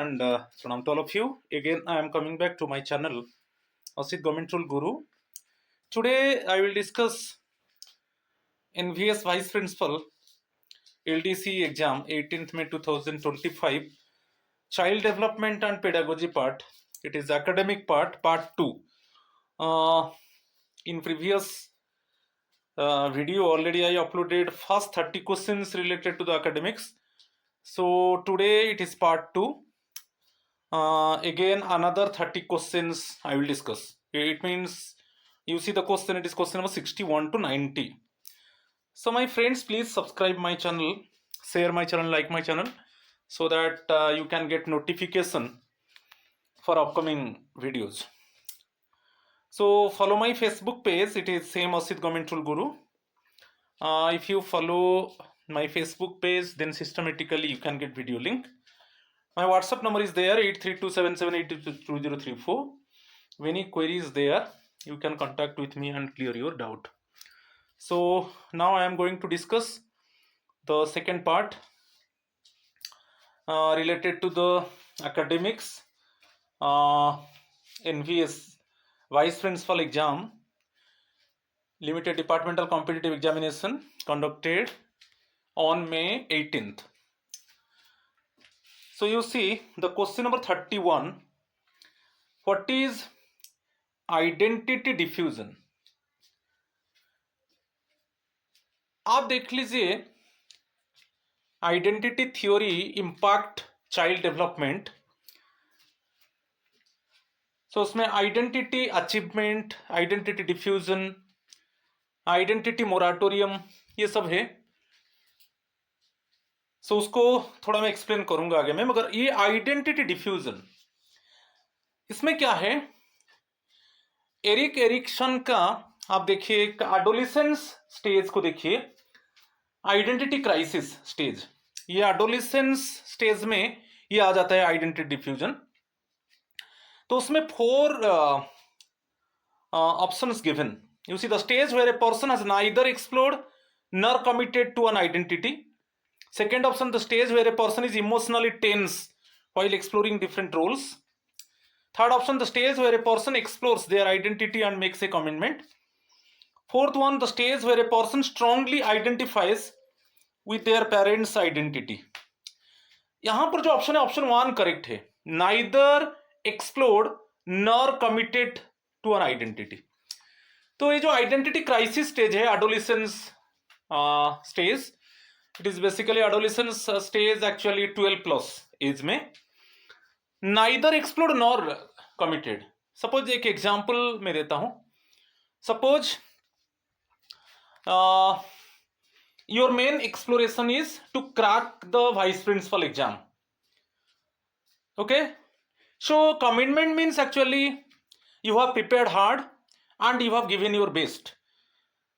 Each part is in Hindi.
and Pranam to all of you. Again, I am coming back to my channel, Asit Government Rule Guru. Today, I will discuss NVS Vice Principal LDC exam 18th May 2025, Child Development and Pedagogy part. It is academic part 2. In previous video already I uploaded first 30 questions related to the academics. So today it is part 2. Again another 30 questions I will discuss. It means you see the question, it is question number 61 to 90. So my friends, please subscribe my channel, share my channel, like my channel, so that you can get notification for upcoming videos. So follow my Facebook page, it is same Asit Government Rule Guru. If you follow my Facebook page, then systematically you can get video link. My WhatsApp number is there, 8327782034. Any queries there, you can contact with me and clear your doubt. So now I am going to discuss the second part related to the academics NVS Vice Principal exam, Limited Departmental Competitive Examination conducted on May 18th. So you see the question number 31. What is identity diffusion? आप देख लीजिए identity theory impact child development. So उसमें identity achievement, identity diffusion, identity moratorium, ये सब है. सो उसको थोड़ा मैं एक्सप्लेन करूंगा आगे में. मगर ये आइडेंटिटी डिफ्यूजन, इसमें क्या है, एरिक एरिक्सन का आप देखिए एडोलेसेंस स्टेज को देखिए, आइडेंटिटी क्राइसिस स्टेज, ये एडोलेसेंस स्टेज में ये आ जाता है आइडेंटिटी डिफ्यूजन. तो उसमें 4 options given. You see the stage where a person has neither explored nor committed to an identity. Second option, the stage where a person is emotionally tense while exploring different roles. Third option, the stage where a person explores their identity and makes a commitment. Fourth one, the stage where a person strongly identifies with their parents' identity. यहां पर जो ऑप्शन है, ऑप्शन 1 करेक्ट है. Neither explored nor committed to an identity. तो ये जो आइडेंटिटी क्राइसिस स्टेज है, adolescence stage, it is basically adolescence stage actually 12+ age में. Neither explored nor committed. Suppose एक एग्जाम्पल मैं देता हूं. Suppose your main exploration is to crack the vice principal exam. Okay, so commitment means actually you have prepared hard and you have given your best,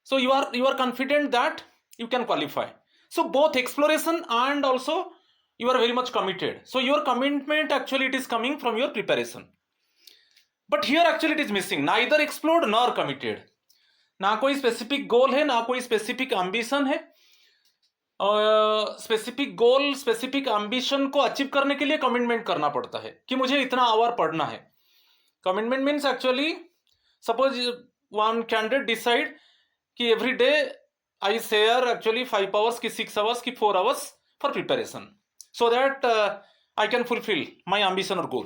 so you are confident that you can qualify. So both exploration and also you are very much committed. So your commitment actually it is coming from your preparation. But here actually it is missing, neither explored nor committed. ना कोई स्पेसिफिक गोल है, ना कोई स्पेसिफिक एम्बिशन है. स्पेसिफिक गोल, स्पेसिफिक एम्बिशन को अचीव करने के लिए कमिटमेंट करना पड़ता है कि मुझे इतना आवर पढ़ना है. Commitment means actually suppose one candidate decide कि every day I share actually 5 hours की 6 आवर्स की 4 hours for preparation, so that I can fulfill my ambition or goal.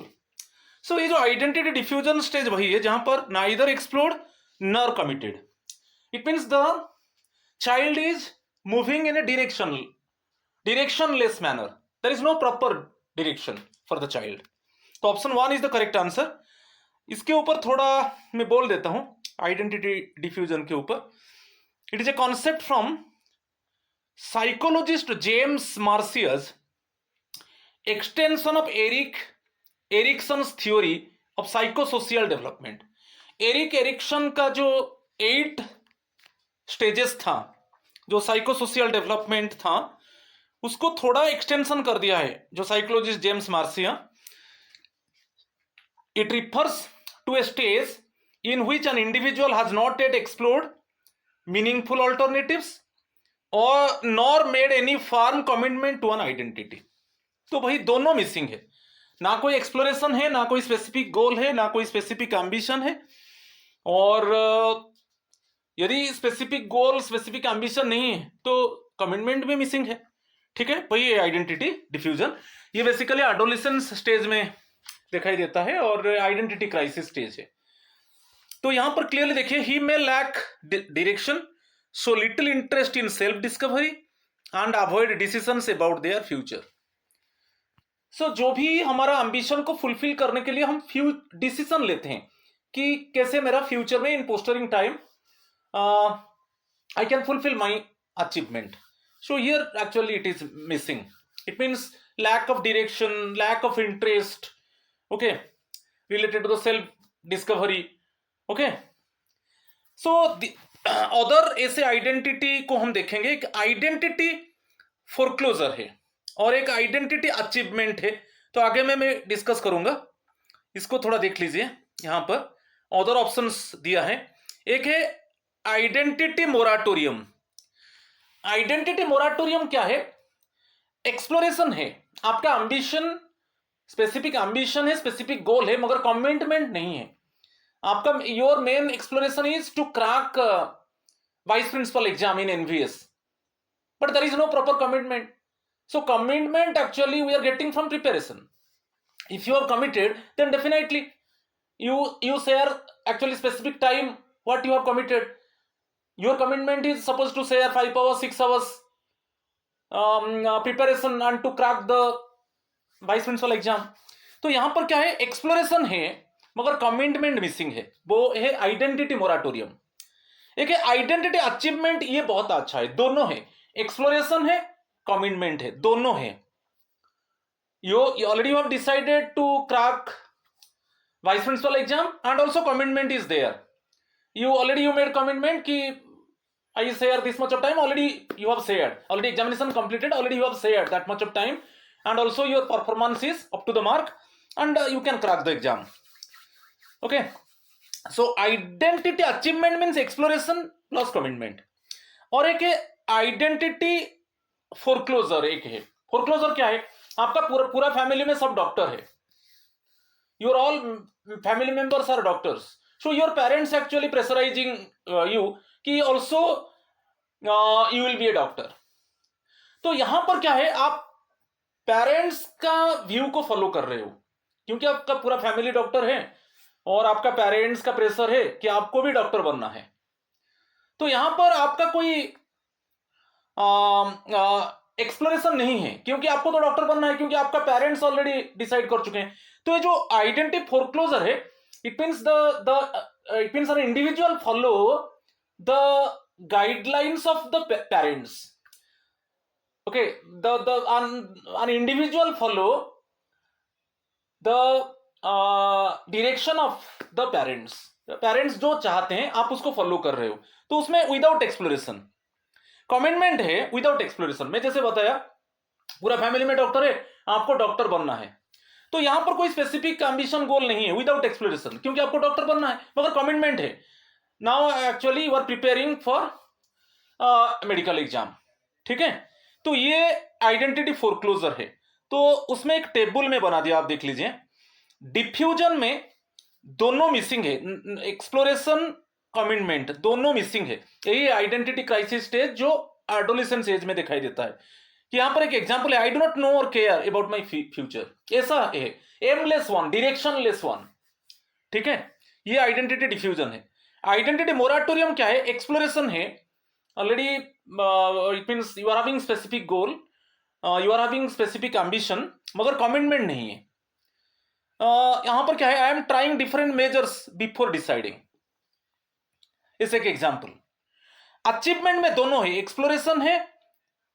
So ये जो आइडेंटिटी डिफ्यूजन स्टेज वही है जहां पर neither explored nor committed. It means the child is moving in a directionless manner. There is no proper direction for the child. तो option 1 is the correct answer. इसके ऊपर थोड़ा मैं बोल देता हूं आइडेंटिटी डिफ्यूजन के ऊपर. It is a concept from psychologist James Marcia's, extension of Erikson's theory of psychosocial development. Erik Erikson का जो 8 स्टेजेस था, जो साइकोसोशियल डेवलपमेंट था, उसको थोड़ा एक्सटेंशन कर दिया है जो psychologist James Marcia. It refers to a stage in which an individual has not yet explored meaningful alternatives और nor made any firm commitment to an identity. तो भाई दोनों मिसिंग है. ना कोई एक्सप्लोरेशन है, ना कोई स्पेसिफिक गोल है, ना कोई स्पेसिफिक एम्बिशन है। और यदि स्पेसिफिक गोल स्पेसिफिक एम्बिशन नहीं है तो कमिटमेंट भी मिसिंग है। ठीक है, वही आइडेंटिटी डिफ्यूजन। ये बेसिकली एडोलेसेंस स्टेज में दिखाई देता है और आइडेंटिटी क्राइसिस स्टेज है। तो यहां पर क्लियरली देखिए, he may lack direction, show little interest in self discovery and avoid decisions about their future. So जो भी हमारा एम्बिशन को फुलफिल करने के लिए हम फ्यू डिसीजन लेते हैं कि कैसे मेरा फ्यूचर में in posturing time I can fulfill my achievement. So here actually it is missing. It means lack of direction, lack of interest, okay, related to the self discovery, okay. So the other ऐसे आइडेंटिटी को हम देखेंगे, एक आइडेंटिटी फोरक्लोजर है और एक आइडेंटिटी अचीवमेंट है। तो आगे मैं डिस्कस करूंगा, इसको थोड़ा देख लीजिए। यहां पर अदर ऑप्शंस दिया है, एक है आइडेंटिटी मोराटोरियम। आइडेंटिटी मोराटोरियम क्या है? एक्सप्लोरेशन है, आपका एम्बिशन, स्पेसिफिक एम्बिशन है, स्पेसिफिक गोल है, मगर कमिटमेंट नहीं है आपका। Your main exploration is to crack vice principal exam in NVS, but there is no proper commitment. So commitment actually we are getting from preparation. If you are committed then definitely you share actually specific time what you are committed. Your commitment is supposed to share 5 hours 6 hours preparation and to crack the vice principal exam. तो यहां पर क्या है, एक्सप्लोरेशन है मगर कमिटमेंट मिसिंग है, वो है आइडेंटिटी मोराटोरियम। एक है आइडेंटिटी अचीवमेंट, ये बहुत अच्छा है, दोनों है, एक्सप्लोरेशन है, कमिटमेंट है, दोनों है। you already have decided to crack vice principal exam and also commitment is there. You made commitment ki I share this much of time, already you have shared, already examination completed, already you have shared that much of time, and also your performance is up to the mark and you can crack the exam. Okay, so identity achievement means exploration plus commitment. और एक है आइडेंटिटी फोरक्लोजर। एक है फोरक्लोजर, क्या है, आपका पूरा फैमिली में सब डॉक्टर है, your all family members are doctors, so your parents actually pressurizing you कि also you will be a doctor. तो यहां पर क्या है, आप पेरेंट्स का व्यू को फॉलो कर रहे हो क्योंकि आपका पूरा फैमिली डॉक्टर है और आपका पेरेंट्स का प्रेशर है कि आपको भी डॉक्टर बनना है। तो यहां पर आपका कोई एक्सप्लोरेशन नहीं है क्योंकि आपको तो डॉक्टर बनना है, क्योंकि आपका पेरेंट्स ऑलरेडी डिसाइड कर चुके हैं। तो ये जो आइडेंटिटी फोरक्लोजर है, it means an individual follow the guidelines of the parents. Okay, an individual follow the direction of the parents. Parents जो चाहते हैं आप उसको फॉलो कर रहे हो, तो उसमें विदाउट एक्सप्लोरेशन। कमिटमेंट है विदाउट एक्सप्लोरेशन। मैं जैसे बताया पूरा फैमिली में डॉक्टर है, आपको डॉक्टर बनना है, तो यहां पर कोई स्पेसिफिक एम्बिशन गोल नहीं है विदाउट एक्सप्लोरेशन, क्योंकि आपको डॉक्टर बनना है, मगर कमिटमेंट है। Now actually you are preparing for medical exam. ठीक है, तो ये आइडेंटिटी फोरक्लोजर है। तो उसमें एक टेबल में बना दिया, आप देख लीजिए। डिफ्यूजन में दोनों मिसिंग है, एक्सप्लोरेशन कमिटमेंट दोनों मिसिंग है। यही आइडेंटिटी क्राइसिस स्टेज जो एडोलेसेंस एज में दिखाई देता है। कि यहां पर एक एग्जांपल है, आई डू नॉट नो और केयर अबाउट माय फ्यूचर, ऐसा है, एमलेस वन, डायरेक्शनलेस वन। ठीक है, ये आइडेंटिटी डिफ्यूजन है। आइडेंटिटी मोराटोरियम क्या है, एक्सप्लोरेशन है, already it means you are having specific goal, you are having specific ambition, मगर कमिटमेंट नहीं है। यहां पर क्या है, I am trying different majors before deciding, इस एक एग्जांपल। अचीवमेंट में दोनों है, एक्सप्लोरेशन है,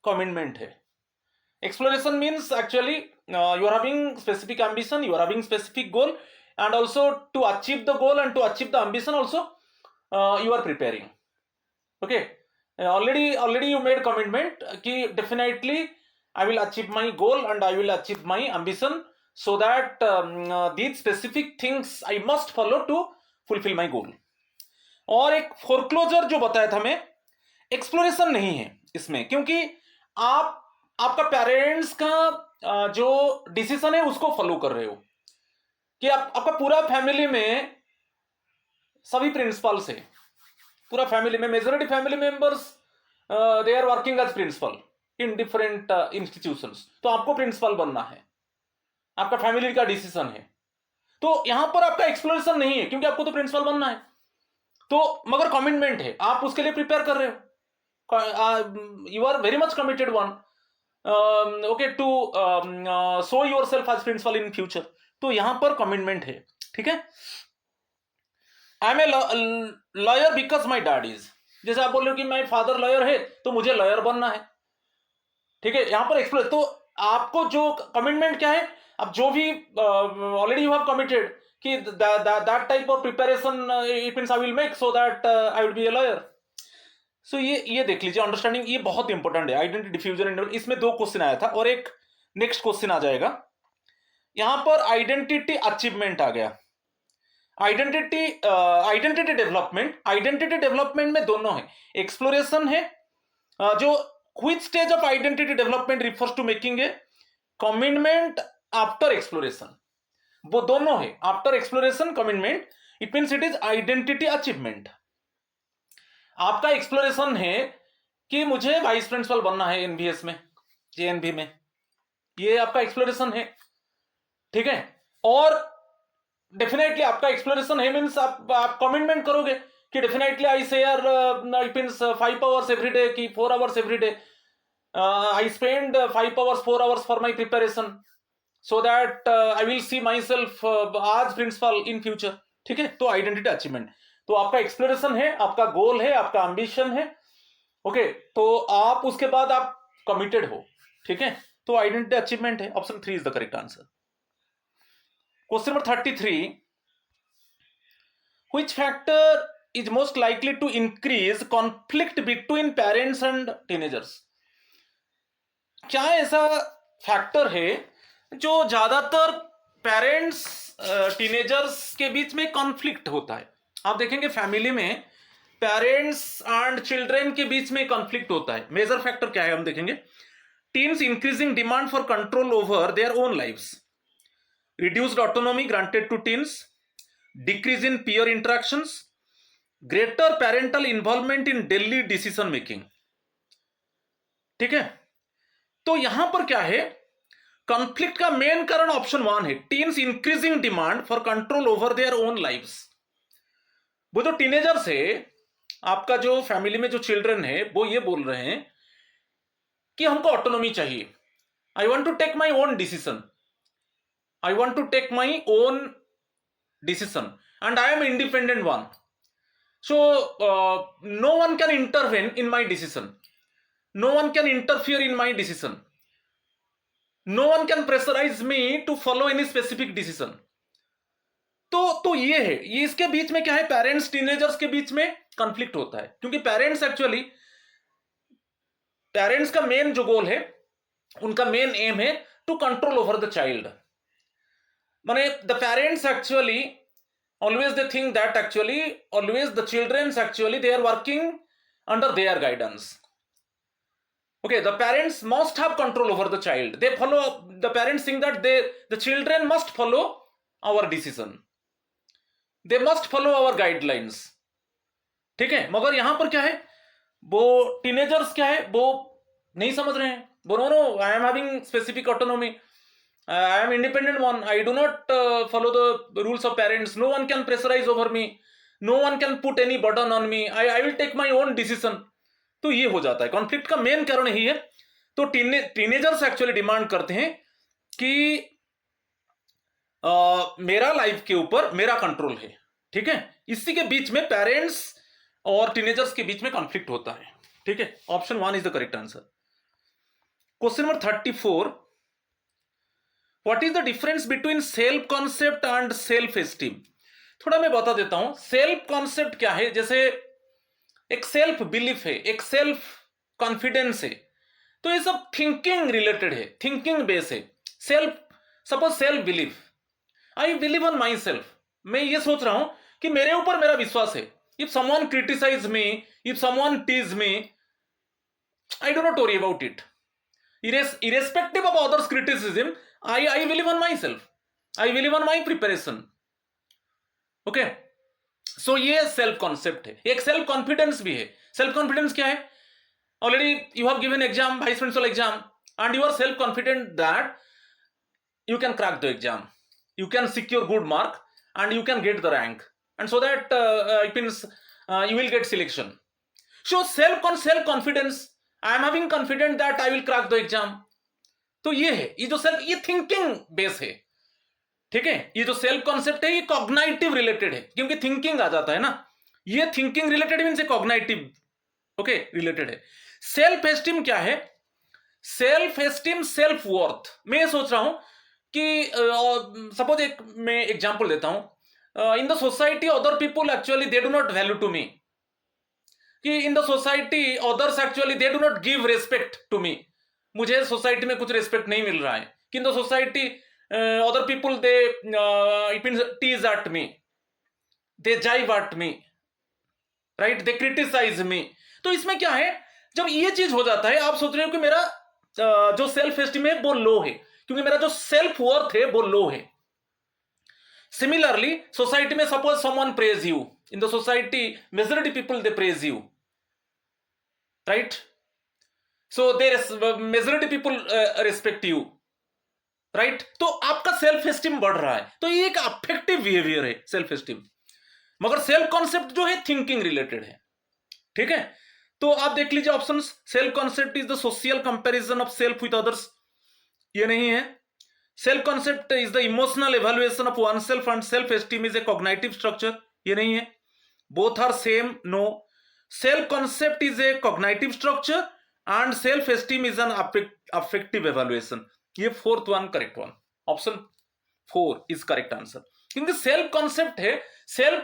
कमिटमेंट है। Exploration means actually you are having specific ambition, you are having specific goal, and also to achieve the goal and to achieve the ambition also you are preparing. Okay, already you made commitment कि definitely I will achieve my goal and I will achieve my ambition, so that these specific things I must follow to fulfill my goal. और एक फोरक्लोजर जो बताया था मैं, एक्सप्लोरेशन नहीं है इसमें, क्योंकि आप आपका पेरेंट्स का जो डिसीजन है उसको फॉलो कर रहे हो, कि आपका पूरा फैमिली में सभी प्रिंसिपल्स है, पूरा फैमिली में majority family members they are working as principal in different institutions, तो आपको प्रिंसिपल बनना है, आपका फैमिली का डिसीजन है। तो यहां पर आपका एक्सप्लोरेशन नहीं है क्योंकि आपको तो प्रिंसिपल बनना है, तो मगर कमिटमेंट है, आप उसके लिए प्रिपेयर कर रहे हो, you are very much committed one okay to show yourself as principal in future. तो यहां पर कमिटमेंट है, ठीक है। I am a lawyer because my dad is, जैसे आप बोल रहे हो कि माई फादर लॉयर है तो मुझे लॉयर बनना है, ठीक है। यहां पर एक्सप्लोर, तो आपको जो कमिटमेंट क्या है, अब जो भी ऑलरेडी यू हैव कमिटेड कि that type of preparation it means I will make so that I will be a lawyer. So ये देख लीजिए, अंडरस्टैंडिंग ये बहुत इंपॉर्टेंट है। आइडेंटिटी डिफ्यूजन, इसमें 2 क्वेश्चन आया था और एक नेक्स्ट क्वेश्चन आ जाएगा। यहां पर आइडेंटिटी अचीवमेंट आ गया, आइडेंटिटी डेवलपमेंट में दोनों है, एक्सप्लोरेशन है, जो which stage of identity development refers to making a commitment after exploration, वो दोनों है, after exploration commitment, it means it is identity achievement. आपका एक्सप्लोरेशन है कि मुझे वाइस प्रिंसिपल बनना है एनबीएस में, जेएनबी में, ये आपका एक्सप्लोरेशन है, ठीक है। और डेफिनेटली आपका एक्सप्लोरेशन है मींस आप कमिटमेंट करोगे कि डेफिनेटली आई से यार it means 5 hours every day की 4 hours every day, I spend 5 hours 4 hours for my preparation so that I will see my self आज प्रिंसिपल इन फ्यूचर, ठीक है। तो आइडेंटिटी अचीवमेंट, तो आपका एक्सप्लोरेशन है, आपका गोल है, आपका एम्बिशन है, ओके, तो आप उसके बाद आप कमिटेड हो, ठीक है। तो आइडेंटिटी अचीवमेंट है, option 3 is the correct answer. Question number 33, which factor is most likely to increase conflict between parents and teenagers? क्या ऐसा फैक्टर है जो ज्यादातर पेरेंट्स टीनेजर्स के बीच में कॉन्फ्लिक्ट होता है? आप देखेंगे फैमिली में पेरेंट्स एंड चिल्ड्रेन के बीच में कॉन्फ्लिक्ट होता है। मेजर फैक्टर क्या है हम देखेंगे, teens increasing demand for control over their own lives, reduced autonomy granted to teens, decrease in peer interactions, greater parental involvement in daily decision making, ठीक है। तो यहां पर क्या है, कॉन्फ्लिक्ट का मेन कारण ऑप्शन 1 है, teens increasing demand for control over their own lives. वो जो टीनेजर्स है, आपका जो फैमिली में जो चिल्ड्रन है, वो ये बोल रहे हैं कि हमको ऑटोनॉमी चाहिए, I want to take my own decision, I want to take my own decision and I am independent one. So no one can intervene in my decision. No one can interfere in my decision. No one can pressurize me to follow any specific decision. तो ये है, ये इसके बीच में क्या है, पेरेंट्स टीनेजर्स के बीच में कॉन्फ्लिक्ट होता है, क्योंकि पेरेंट्स का मेन जो गोल है, उनका मेन एम है to control over the child. माने the parents actually always they think that actually always the children actually they are working under their guidance. Okay, the parents must have control over the child. They follow, the parents think that the children must follow our decision. They must follow our guidelines. ठीक है, मगर यहां पर क्या है, वो टीनेजर्स क्या है, वो नहीं समझ रहे हैं, वो know I am having specific autonomy, I am independent one. I do not follow the rules of parents. No one can pressurize over me. No one can put any burden on me. I will take my own decision. तो ये हो जाता है, कॉन्फ्लिक्ट का मेन कारण यही है। तो टीनेजर्स एक्चुअली डिमांड करते हैं कि मेरा लाइफ के ऊपर मेरा कंट्रोल है, ठीक है। इसी के बीच में पेरेंट्स और टीनेजर्स के बीच में कॉन्फ्लिक्ट होता है, ठीक है। Option 1 is the correct answer. Question number 34, What is the difference between self concept and self esteem? थोड़ा मैं बता देता हूं, सेल्फ कॉन्सेप्ट क्या है, जैसे एक सेल्फ बिलीफ है, एक सेल्फ कॉन्फिडेंस है, तो ये सब थिंकिंग रिलेटेड है, थिंकिंग बेस है। Suppose self belief, I believe on my self, मैं ये सोच रहा हूं कि मेरे ऊपर मेरा विश्वास है। If someone criticise me, if someone tease me, I do not worry about it. irrespective of others criticism, I believe on myself, I believe on my preparation. Okay, so ये सेल्फ कॉन्सेप्ट है, एक सेल्फ कॉन्फिडेंस भी है. सेल्फ कॉन्फिडेंस क्या है? Already you have given exam, vice principal exam, and you are self confident that you can crack the exam, you can secure good mark, and you can get the rank, and so that it means you will get selection. So self confidence, I am having confident that I will crack the exam. तो ये है, ये जो सेल्फ, ये थिंकिंग बेस है. ठीक है, ये जो सेल्फ कॉन्सेप्ट है ये कॉग्नाइटिव रिलेटेड है, क्योंकि थिंकिंग आ जाता है ना. ये thinking related means cognitive okay related है. सेल्फ एस्टीम क्या है? Self esteem, self worth. मैं ये सोच रहा हूं कि सपोज एक मैं एग्जांपल देता हूं, in the society other people actually they do not value to me, कि in the society others actually they do not give respect to me. मुझे सोसाइटी में कुछ रेस्पेक्ट नहीं मिल रहा है, कि in the society other people they it means tease at me, they jibe at me, right, they criticise me. तो इसमें क्या है, जब ये चीज हो जाता है, आप सोच रहे हो कि मेरा जो सेल्फ एस्टीम है वो लो है, क्योंकि मेरा जो सेल्फ वर्थ है वो लो है. सिमिलरली सोसाइटी में suppose someone praise you, in the society majority people they praise you, right, so they majority people respect you, right. तो आपका सेल्फ एस्टीम बढ़ रहा है, तो ये एक अफेक्टिव बिहेवियर है सेल्फ एस्टीम. मगर सेल्फ कॉन्सेप्ट जो है थिंकिंग रिलेटेड है. ठीक है, तो आप देख लीजिए options. Self concept is the social comparison of self with others, ये नहीं है. Self concept is the emotional evaluation of one self, and self esteem is a cognitive structure, ये नहीं है. Both are same, no. Self concept is a cognitive structure and self esteem is an affective evaluation. ये fourth one correct one, option 4 is correct answer. क्योंकि सेल्फ कॉन्सेप्ट है, self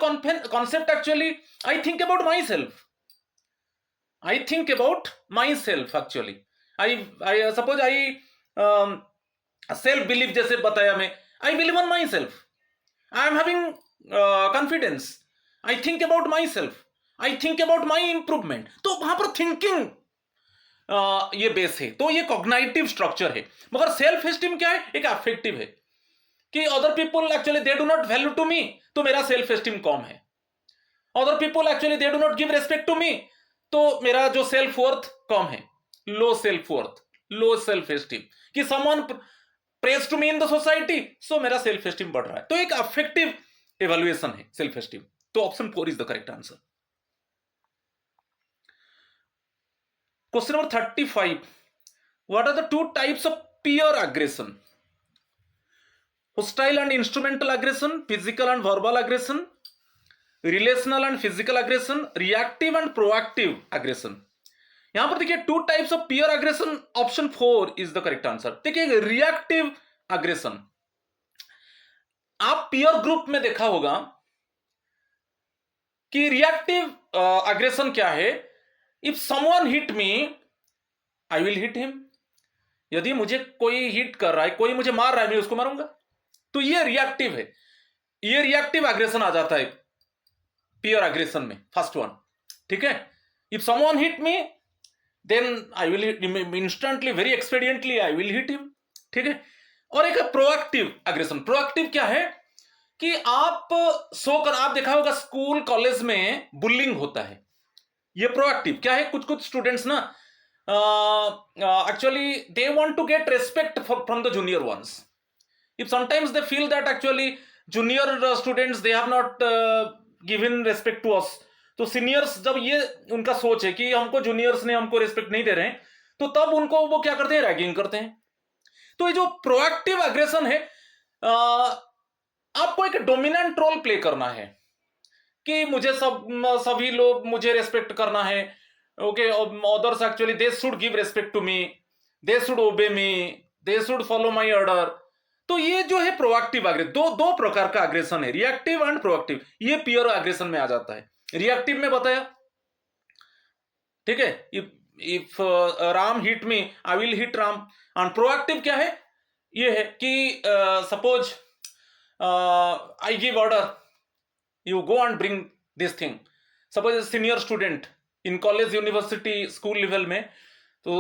concept actually I think about my self, I think about myself actually. I suppose I self belief जैसे बताया मैं, I believe on myself. I am having confidence. I think about myself. I think about my improvement. तो वहां पर थिंकिंग ये बेस है, तो ये कॉग्नाइटिव स्ट्रक्चर है. मगर सेल्फ एस्टीम क्या है? एक अफेक्टिव है, कि other people actually they do not value to me, तो मेरा सेल्फ एस्टीम कम है. Other people actually they do not give respect to me, तो मेरा जो सेल्फ वर्थ कम है, low self worth, low self esteem. कि someone praise to me in the society, so मेरा सेल्फ एस्टीम बढ़ रहा है. तो एक अफेक्टिव एवेल्युएशन है सेल्फ एस्टीम. तो option 4 is the correct answer. Question number 35. What are the two types of peer aggression? hostile and instrumental aggression, physical and verbal aggression, relational and physical aggression, reactive and proactive aggression. यहां पर देखिए two types of peer aggression, option 4 is the correct answer. देखिए रिएक्टिव अग्रेशन, आप पीयर ग्रुप में देखा होगा कि रिएक्टिव अग्रेशन क्या है? If someone hit me, I will hit him. यदि मुझे कोई हिट कर रहा है, कोई मुझे मार रहा है, मैं उसको मारूंगा. तो ये रिएक्टिव है, ये रिएक्टिव अग्रेशन आ जाता है पीयर अग्रेशन में, फर्स्ट वन. ठीक है, if someone hit me, then I will instantly, very expediently I will hit him. ठीक है. और एक है प्रोएक्टिव अग्रेशन. प्रोएक्टिव क्या है? कि आप सोकर, आप देखा होगा स्कूल कॉलेज में बुलिंग होता है, ये प्रोएक्टिव क्या है? कुछ कुछ स्टूडेंट्स ना actually they want to get respect from the junior ones. If sometimes they feel that actually junior students they have not given respect to us, तो सीनियर्स जब ये उनका सोच है कि हमको जूनियर्स ने हमको रेस्पेक्ट नहीं दे रहे हैं, तो तब उनको वो क्या करते हैं? रैगिंग करते हैं. तो ये जो प्रोएक्टिव अग्रेशन है, आपको एक डोमिनेंट रोल प्ले करना है कि मुझे सभी लोग मुझे रेस्पेक्ट करना है. Okay, others actually they should give respect to me, they should obey me, they should follow my order. तो ये जो है प्रोएक्टिव अग्रेशन, दो प्रकार का अग्रेशन है, रिएक्टिव एंड प्रोएक्टिव. ये पियर अग्रेशन में आ जाता है. रिएक्टिव में बताया, ठीक है, if Ram hit me, I will hit Ram. And proactive क्या है? ये है कि suppose I give order, you go and bring this thing. Suppose senior student in college, university, school level में, तो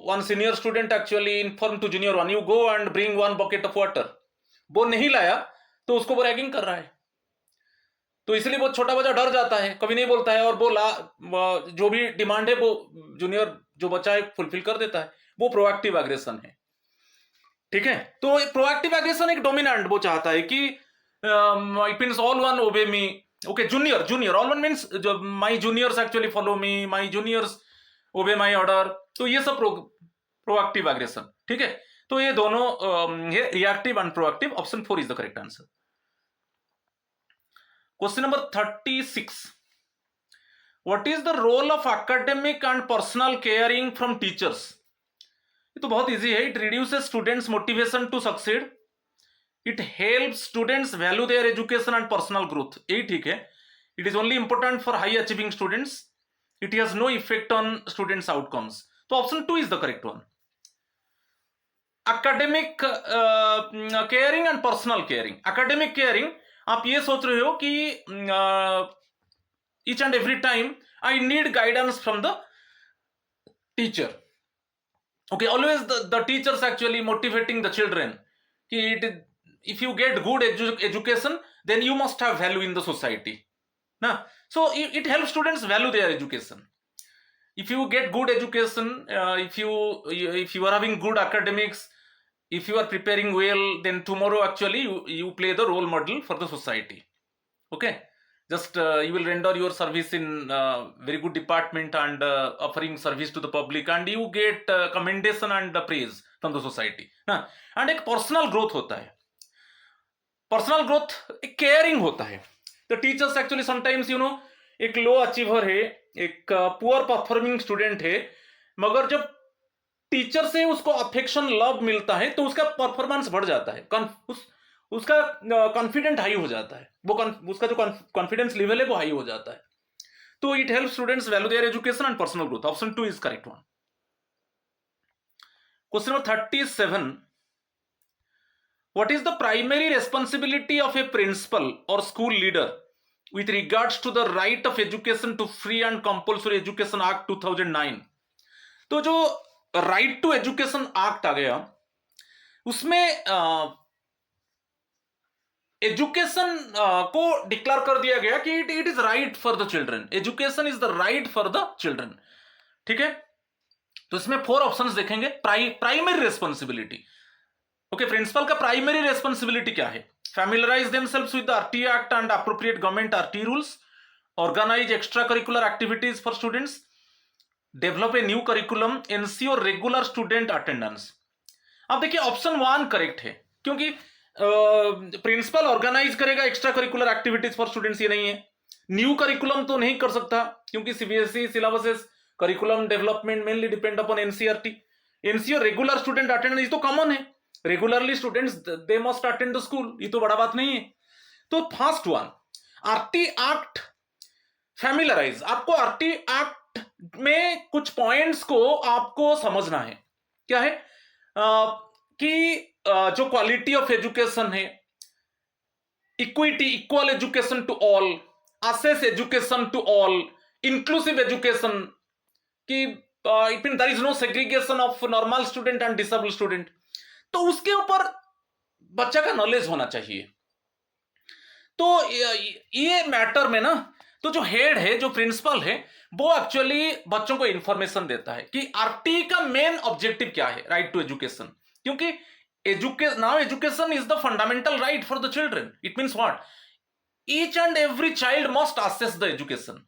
one senior student actually inform to junior one, you go and bring one bucket of water. वो नहीं लाया तो उसको वो रैगिंग कर रहा है, तो इसलिए वो छोटा बच्चा डर जाता है, कभी नहीं बोलता है, और वो जो भी डिमांड है वो जूनियर जो बच्चा है फुलफिल कर देता है। वो प्रोएक्टिव एग्रेशन है, ठीक है। तो प्रोएक्टिव एग्रेशन एक डोमिनेंट, वो चाहता है कि it means all one obey me, okay. Junior all one means my juniors actually follow me, my juniors obey my order. तो ये सब प्रोएक्टिव एग्रेशन, ठीक है। तो ये दोनों ये reactive and proactive. Option 4 is the correct answer. Question number 36, what is the role of academic and personal caring from teachers? ये तो बहुत इजी है। It reduces students motivation to succeed, it helps students value their education and personal growth. यही ठीक है। It is only important for high achieving students, it has no effect on students outcomes. तो option 2 is the correct one. Academic caring and personal caring. Academic caring, आप ये सोच रहे हो कि each and every time I need guidance from the teacher, okay, always the teachers actually motivating the children ki if you get good education then you must have value in the society na. So it helps students value their education. If you get good education, if you are having good academics, if you are preparing well, then tomorrow actually you play the role model for the society, okay. Just you will render your service in very good department and offering service to the public, and you get commendation and praise from the society ना. and एक पर्सनल ग्रोथ होता है, पर्सनल ग्रोथ एक केयरिंग होता है। तो teachers actually sometimes you know, एक लो अचीवर है, एक पुअर परफॉर्मिंग स्टूडेंट है, मगर जब टीचर से उसको अफेक्शन लव मिलता है तो उसका परफॉर्मेंस बढ़ जाता है, उसका कॉन्फिडेंट हाई हो जाता है, वो उसका जो कॉन्फिडेंस लेवल है वो हाई हो जाता है। तो it help students value their education and personal growth. Option 2 is correct one. Question number 37, what is the primary responsibility of a principal और school leader with regards to the right of education to free and compulsory education act 2009? तो जो राइट टू एजुकेशन एक्ट आ गया, उसमें एजुकेशन को डिक्लेयर कर दिया गया कि it is right for the children, education is the right for the children, ठीक है। तो इसमें 4 ऑप्शंस देखेंगे। प्राइमरी रेस्पॉन्सिबिलिटी, ओके, प्रिंसिपल का प्राइमरी रेस्पॉन्सिबिलिटी क्या है? Familiarise themselves with the RT act and appropriate government RT rules, organise extra curricular activities for students, develop a new curriculum, ensure regular student attendance. अब देखिए ऑप्शन 1 करेक्ट है, क्योंकि प्रिंसिपल ऑर्गेनाइज करेगा extra curricular activities for students, ये नहीं है। न्यू करिकुलम तो नहीं कर सकता, क्योंकि CBSE syllabuses curriculum development mainly depend upon NCERT. NCER regular student attendance, ये तो कॉमन है, regularly students they must attend the school, ये तो बड़ा बात नहीं है। तो first one, RT act familiarise, आपको आरटी एक्ट में कुछ पॉइंट्स को आपको समझना है। क्या है? कि जो क्वालिटी ऑफ एजुकेशन है, equity, equal education to all, access education to all, inclusive education, कि it mean there is no segregation of normal student and disable student. तो उसके ऊपर बच्चा का नॉलेज होना चाहिए। तो ये मैटर में ना, तो जो हेड है, जो प्रिंसिपल है, वो एक्चुअली बच्चों को इंफॉर्मेशन देता है कि आरटी का मेन ऑब्जेक्टिव क्या है, राइट टू एजुकेशन। क्योंकि education is the fundamental right for the children. It means what? Each and every child must access the education.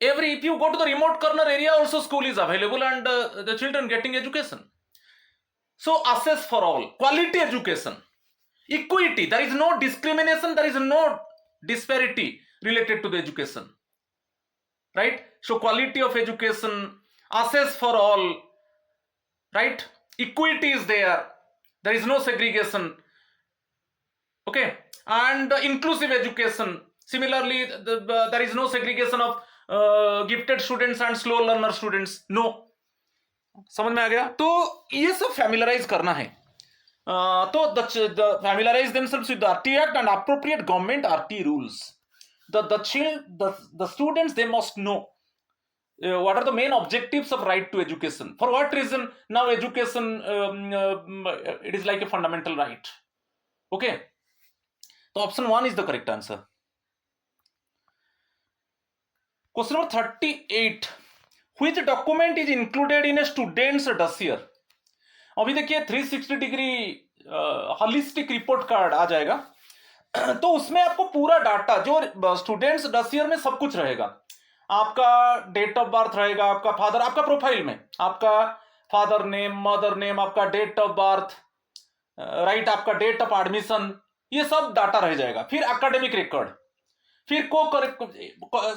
If you go to the remote corner area, also school is available and the children getting education. So access for all, quality education, equity, there is no discrimination, there is no disparity related to the education, right? So quality of education, access for all, right? Equity is there. There is no segregation, okay, and inclusive education. Similarly, there is no segregation of gifted students and slow learner students. No, समझ में आ गया? तो ये सब फैमिलियराइज करना है। तो the familiarize themselves with the RT Act and appropriate government RT rules. The students, they must know what are the main objectives of right to education? For what reason now education it is like a fundamental right? Okay, so option 1 is the correct answer. Question number 38, which document is included in a student's dossier? अभी देखिए 360 डिग्री होलिस्टिक रिपोर्ट कार्ड आ जाएगा तो उसमें आपको पूरा डाटा जो स्टूडेंट्स डसियर में सब कुछ रहेगा, आपका डेट ऑफ बर्थ रहेगा, आपका फादर, आपका प्रोफाइल में आपका फादर नेम, मदर नेम, आपका डेट ऑफ बर्थ, राइट, आपका डेट ऑफ एडमिशन, ये सब डाटा रह जाएगा। फिर एकेडमिक रिकॉर्ड, फिर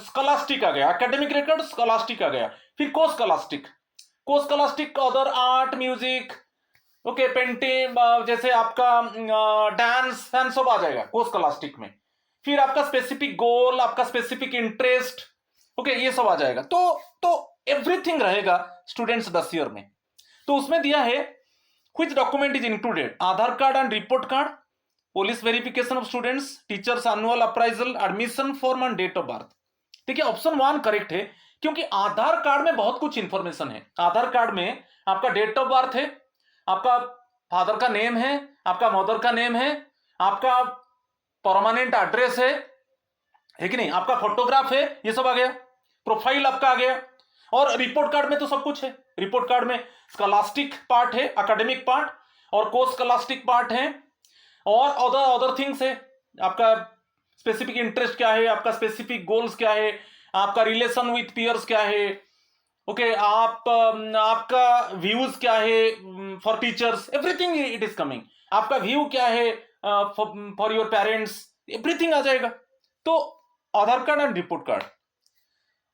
स्कॉलास्टिक आ गया, एकेडमिक रिकॉर्ड स्कॉलास्टिक आ गया, फिर को scholastic other art music, okay, painting, जैसे आपका डांस फैंस सब आ जाएगा को स्कॉलास्टिक में। फिर आपका स्पेसिफिक गोल, आपका स्पेसिफिक इंटरेस्ट, ओके, ये सब आ जाएगा। तो एवरीथिंग रहेगा स्टूडेंट्स डसियर में। तो उसमें दिया है which document is included, Aadhaar card and report card, police verification of students, teachers annual appraisal, admission form and date of birth. देखिए ऑप्शन 1 करेक्ट है क्योंकि आधार कार्ड में बहुत कुछ इंफॉर्मेशन है। आधार कार्ड में आपका डेट ऑफ बर्थ है, आपका फादर का नेम है, आपका मदर का नेम है, आपका परमानेंट एड्रेस है कि नहीं, आपका फोटोग्राफ है, ये सब आ गया, प्रोफाइल आपका आ गया। और रिपोर्ट कार्ड में तो सब कुछ है। रिपोर्ट कार्ड में स्कॉलास्टिक पार्ट है, एकेडमिक पार्ट और को स्कॉलास्टिक पार्ट है और अदर थिंग्स है। आपका स्पेसिफिक इंटरेस्ट क्या है, आपका स्पेसिफिक गोल्स क्या है, आपका रिलेशन विथ पीयर्स क्या है, ओके, आपका व्यूज क्या है for teachers, everything it is coming. आपका व्यू क्या है फॉर योर पेरेंट्स, एवरीथिंग आ जाएगा। तो Aadhaar card and report card,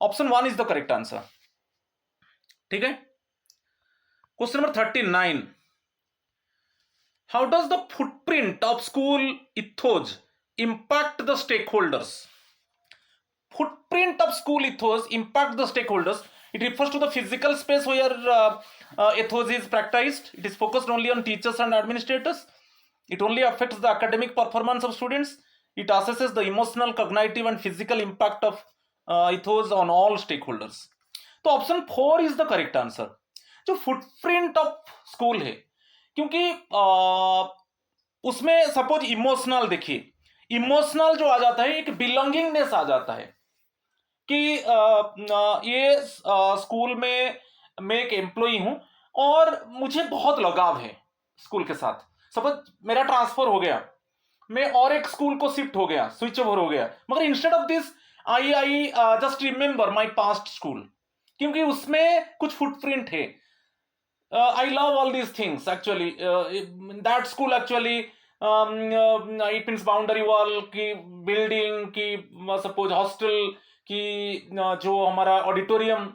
option 1 is the correct answer. ठीक है। Question number 39, how does the footprint of school ethos impact the stakeholders? Footprint of school ethos impact the stakeholders. It refers to the physical space where ethos is practiced. It is focused only on teachers and administrators. It only affects the academic performance of students. It assesses the emotional, cognitive and physical impact of ethos on all stakeholders. तो option 4 is the correct answer. जो फुटप्रिंट ऑफ स्कूल है, क्योंकि उसमें सपोज इमोशनल, देखिए इमोशनल जो आ जाता है, एक बिलोंगिंगनेस आ जाता है कि ये स्कूल में मैं एक एम्प्लॉई हूं और मुझे बहुत लगाव है स्कूल के साथ। सपोज मेरा ट्रांसफर हो गया, मैं और एक स्कूल को शिफ्ट हो गया, स्विच ओवर हो गया, मगर instead of this I just remember my past school, क्योंकि उसमें कुछ फुटप्रिंट है। I love all these things actually, that school actually it means boundary wall की, बिल्डिंग की, सपोज हॉस्टल की, जो हमारा auditorium,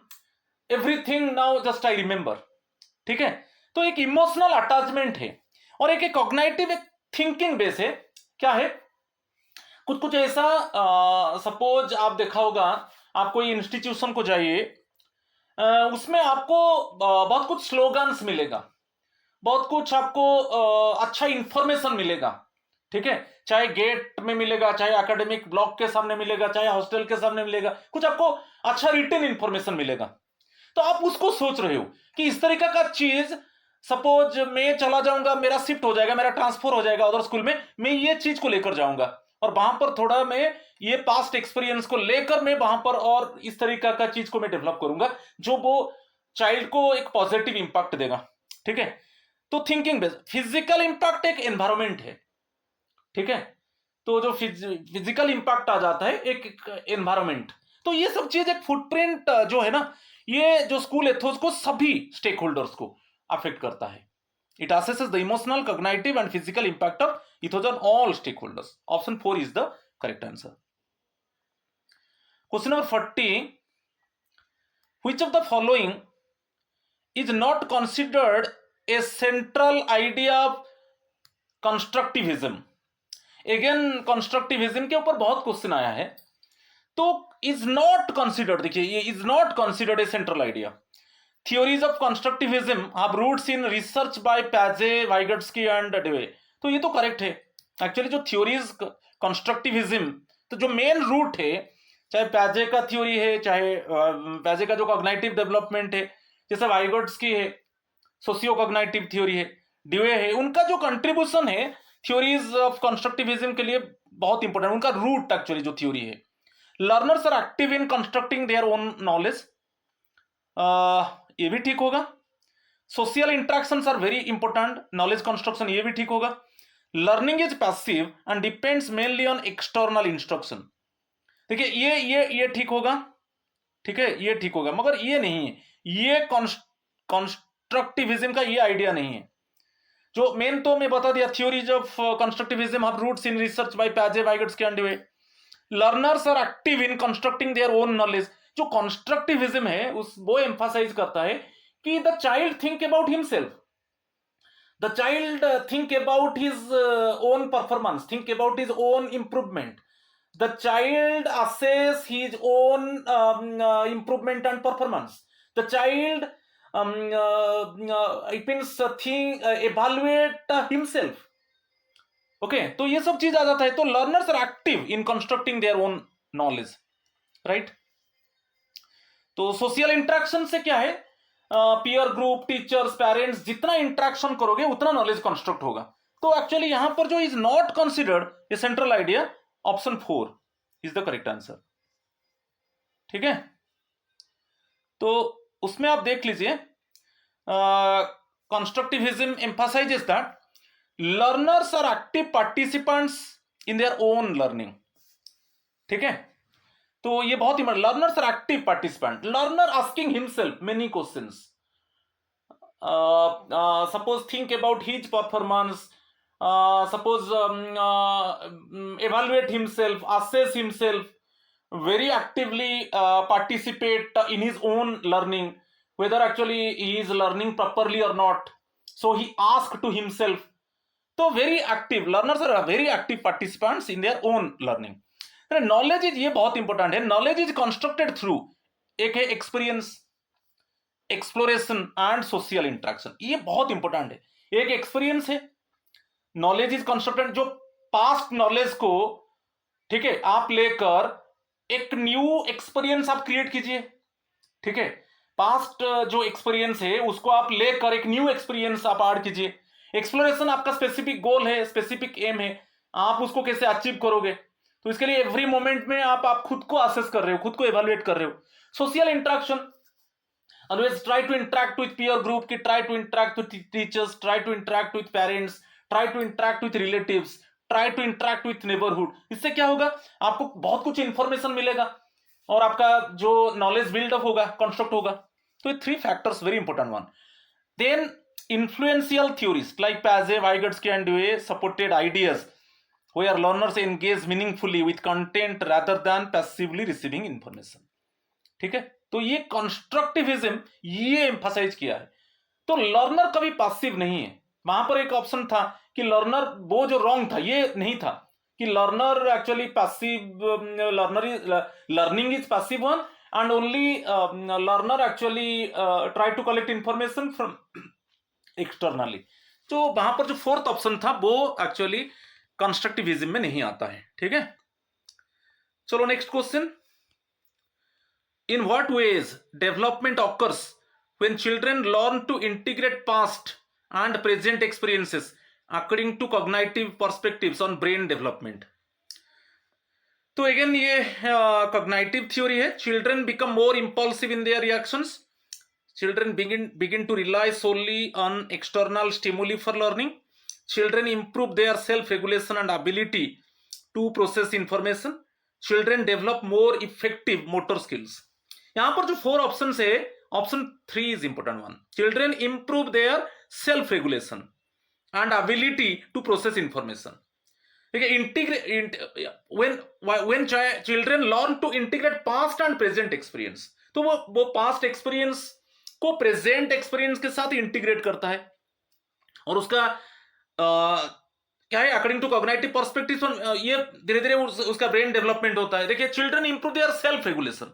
everything now just I remember. ठीक है। तो एक इमोशनल अटैचमेंट है और एक कॉग्निटिव, एक थिंकिंग बेस है। क्या है, कुछ ऐसा, सपोज आप देखा होगा, आप कोई इंस्टीट्यूशन को जाइए, उसमें आपको बहुत कुछ स्लोगन्स मिलेगा, बहुत कुछ आपको अच्छा इंफॉर्मेशन मिलेगा। ठीक है, चाहे गेट में मिलेगा, चाहे एकेडमिक ब्लॉक के सामने मिलेगा, चाहे हॉस्टल के सामने मिलेगा, कुछ आपको अच्छा रिटन इंफॉर्मेशन मिलेगा। तो आप उसको सोच रहे हो कि इस तरीका का चीज, सपोज मैं चला जाऊंगा, मेरा शिफ्ट हो जाएगा, मेरा ट्रांसफर हो जाएगा अदर स्कूल में, मैं ये चीज को लेकर जाऊंगा और वहां पर थोड़ा मैं ये पास्ट एक्सपीरियंस को लेकर मैं वहां पर और इस तरीका का चीज को मैं डेवलप करूंगा जो वो चाइल्ड को एक पॉजिटिव इंपैक्ट देगा। ठीक है। तो थिंकिंग बेस्ड, फिजिकल इंपैक्ट एक एनवायरमेंट है। ठीक है। तो जो फिजिकल इंपैक्ट आ जाता है एक एनवायरमेंट, तो ये सब चीज, एक फुटप्रिंट जो है ना, ये जो स्कूल एथोस को सभी स्टेक होल्डर्स को अफेक्ट करता है। It assesses the emotional, cognitive and physical impact of ethos on all stakeholders. Option 4 is the correct answer. Question number 40, which of the following is not considered a central idea of constructivism? Again constructivism के ऊपर बहुत क्वेश्चन आया है। तो is not considered, देखिए ये is not considered a central idea. Theories of constructivism have roots in research by Piaget, Vygotsky and Dewey. तो ये तो करेक्ट है। एक्चुअली जो थ्योरीज कंस्ट्रक्टिविज्म, तो जो मेन रूट है, चाहे पैजे का थ्योरी है, चाहे पैजे का जो कॉग्निटिव डेवलपमेंट है, जैसे वाइगोट्स्की है, सोशियो कॉग्निटिव थ्योरी है, ड्यूए है, उनका जो कंट्रीब्यूशन है थ्योरीज ऑफ कंस्ट्रक्टिविज्म के लिए बहुत इंपॉर्टेंट, उनका रूट एक्चुअली जो थ्योरी है। Learners are active in constructing their own knowledge, ये भी ठीक होगा। Social interactions are very important, knowledge construction, ये भी ठीक होगा। Learning is passive and depends mainly on external instruction, देखिए ये ठीक होगा, ठीक है, ये ठीक होगा, मगर ये नहीं है, ये कंस्ट्रक्टिविज्म का ये आइडिया नहीं है। जो मेन तो मैं बता दिया, theories of constructivism have roots in research by पैजे, Vygotsky and Dewey. Learners are active in constructing their own knowledge, जो कंस्ट्रक्टिविज्म है उस वो एम्फासाइज करता है कि the child think about himself, the child think about his own performance, think about his own improvement, the child assess his own improvement and performance, the child it means evaluate himself, okay, तो ये सब चीज आ जाता है। तो learners are active in constructing their own knowledge, right. तो सोशल इंटरेक्शन से क्या है, पीयर ग्रुप, टीचर्स, पेरेंट्स, जितना इंटरेक्शन करोगे उतना नॉलेज कंस्ट्रक्ट होगा। तो एक्चुअली यहां पर जो is not considered a central idea, option 4 is the correct answer, ठीक है। तो उसमें आप देख लीजिए, constructivism emphasises that learners are active participants in their own learning, ठीक है। तो ये बहुत ही, learners are active participant, learner asking himself many questions, suppose think about his performance, suppose evaluate himself, assess himself, very actively participate in his own learning, whether actually he is learning properly or not, so he asked to himself. So very active, learners are very active participants in their own learning. Knowledge is, ये बहुत इंपॉर्टेंट है, नॉलेज इज कंस्ट्रक्टेड थ्रू, एक है experience, exploration and social interaction, ये बहुत इंपॉर्टेंट है। एक एक्सपीरियंस है, नॉलेज इज कंस्ट्रक्टेड, जो पास्ट नॉलेज को, ठीक है, आप लेकर एक न्यू एक्सपीरियंस आप क्रिएट कीजिए, ठीक है, पास्ट जो एक्सपीरियंस है उसको आप लेकर एक न्यू एक्सपीरियंस आप ऐड कीजिए। एक्सप्लोरेशन आपका स्पेसिफिक गोल है, स्पेसिफिक एम है, आप उसको कैसे अचीव करोगे, तो इसके लिए एवरी मोमेंट में आप खुद को असेस कर रहे हो, खुद को इवैल्यूएट कर रहे हो। Social interaction, always try to interact with peer group, की try to interact with teachers, try to interact with parents, try to interact with relatives, try to interact with neighbourhood. इससे क्या होगा, आपको बहुत कुछ इंफॉर्मेशन मिलेगा और आपका जो नॉलेज बिल्डअप होगा, कंस्ट्रक्ट होगा। तो ये 3 factors very important one. Then influential theories like Piaget, Vygotsky and Dewey supported ideas where learners engage meaningfully with content rather than passively receiving information, ठीक है। तो ये कंस्ट्रक्टिविज्म ये एम्फसाइज किया है। तो लर्नर कभी पैसिव नहीं है, वहां पर एक ऑप्शन था कि लर्नर, वो जो रॉन्ग था, ये नहीं था कि learner actually passive, learning is passive one and only learner actually try to collect information from externally. तो वहां पर जो 4th ऑप्शन था वो एक्चुअली कंस्ट्रक्टिविज्म में नहीं आता है, ठीक है। चलो next question, in what ways development occurs when children learn to integrate past and present experiences according to cognitive perspectives on brain development. तो अगेन ये कॉग्निटिव थ्योरी है, children become more impulsive in their reactions, children begin to rely solely on external stimuli for learning, children improve their self regulation and ability to process information, children develop more effective motor skills। यहां पर जो 4 ऑप्शंस है, option 3 is important one, children improve their self regulation and ability to process information, ठीक है। when children learn to integrate past and present experience, तो वो past experience को प्रेजेंट एक्सपीरियंस के साथ इंटीग्रेट करता है और उसका क्या है, अकॉर्डिंग टू कॉग्निटिव पर्सपेक्टिव, ये धीरे धीरे उसका ब्रेन डेवलपमेंट होता है। देखिए, children improve their self regulation,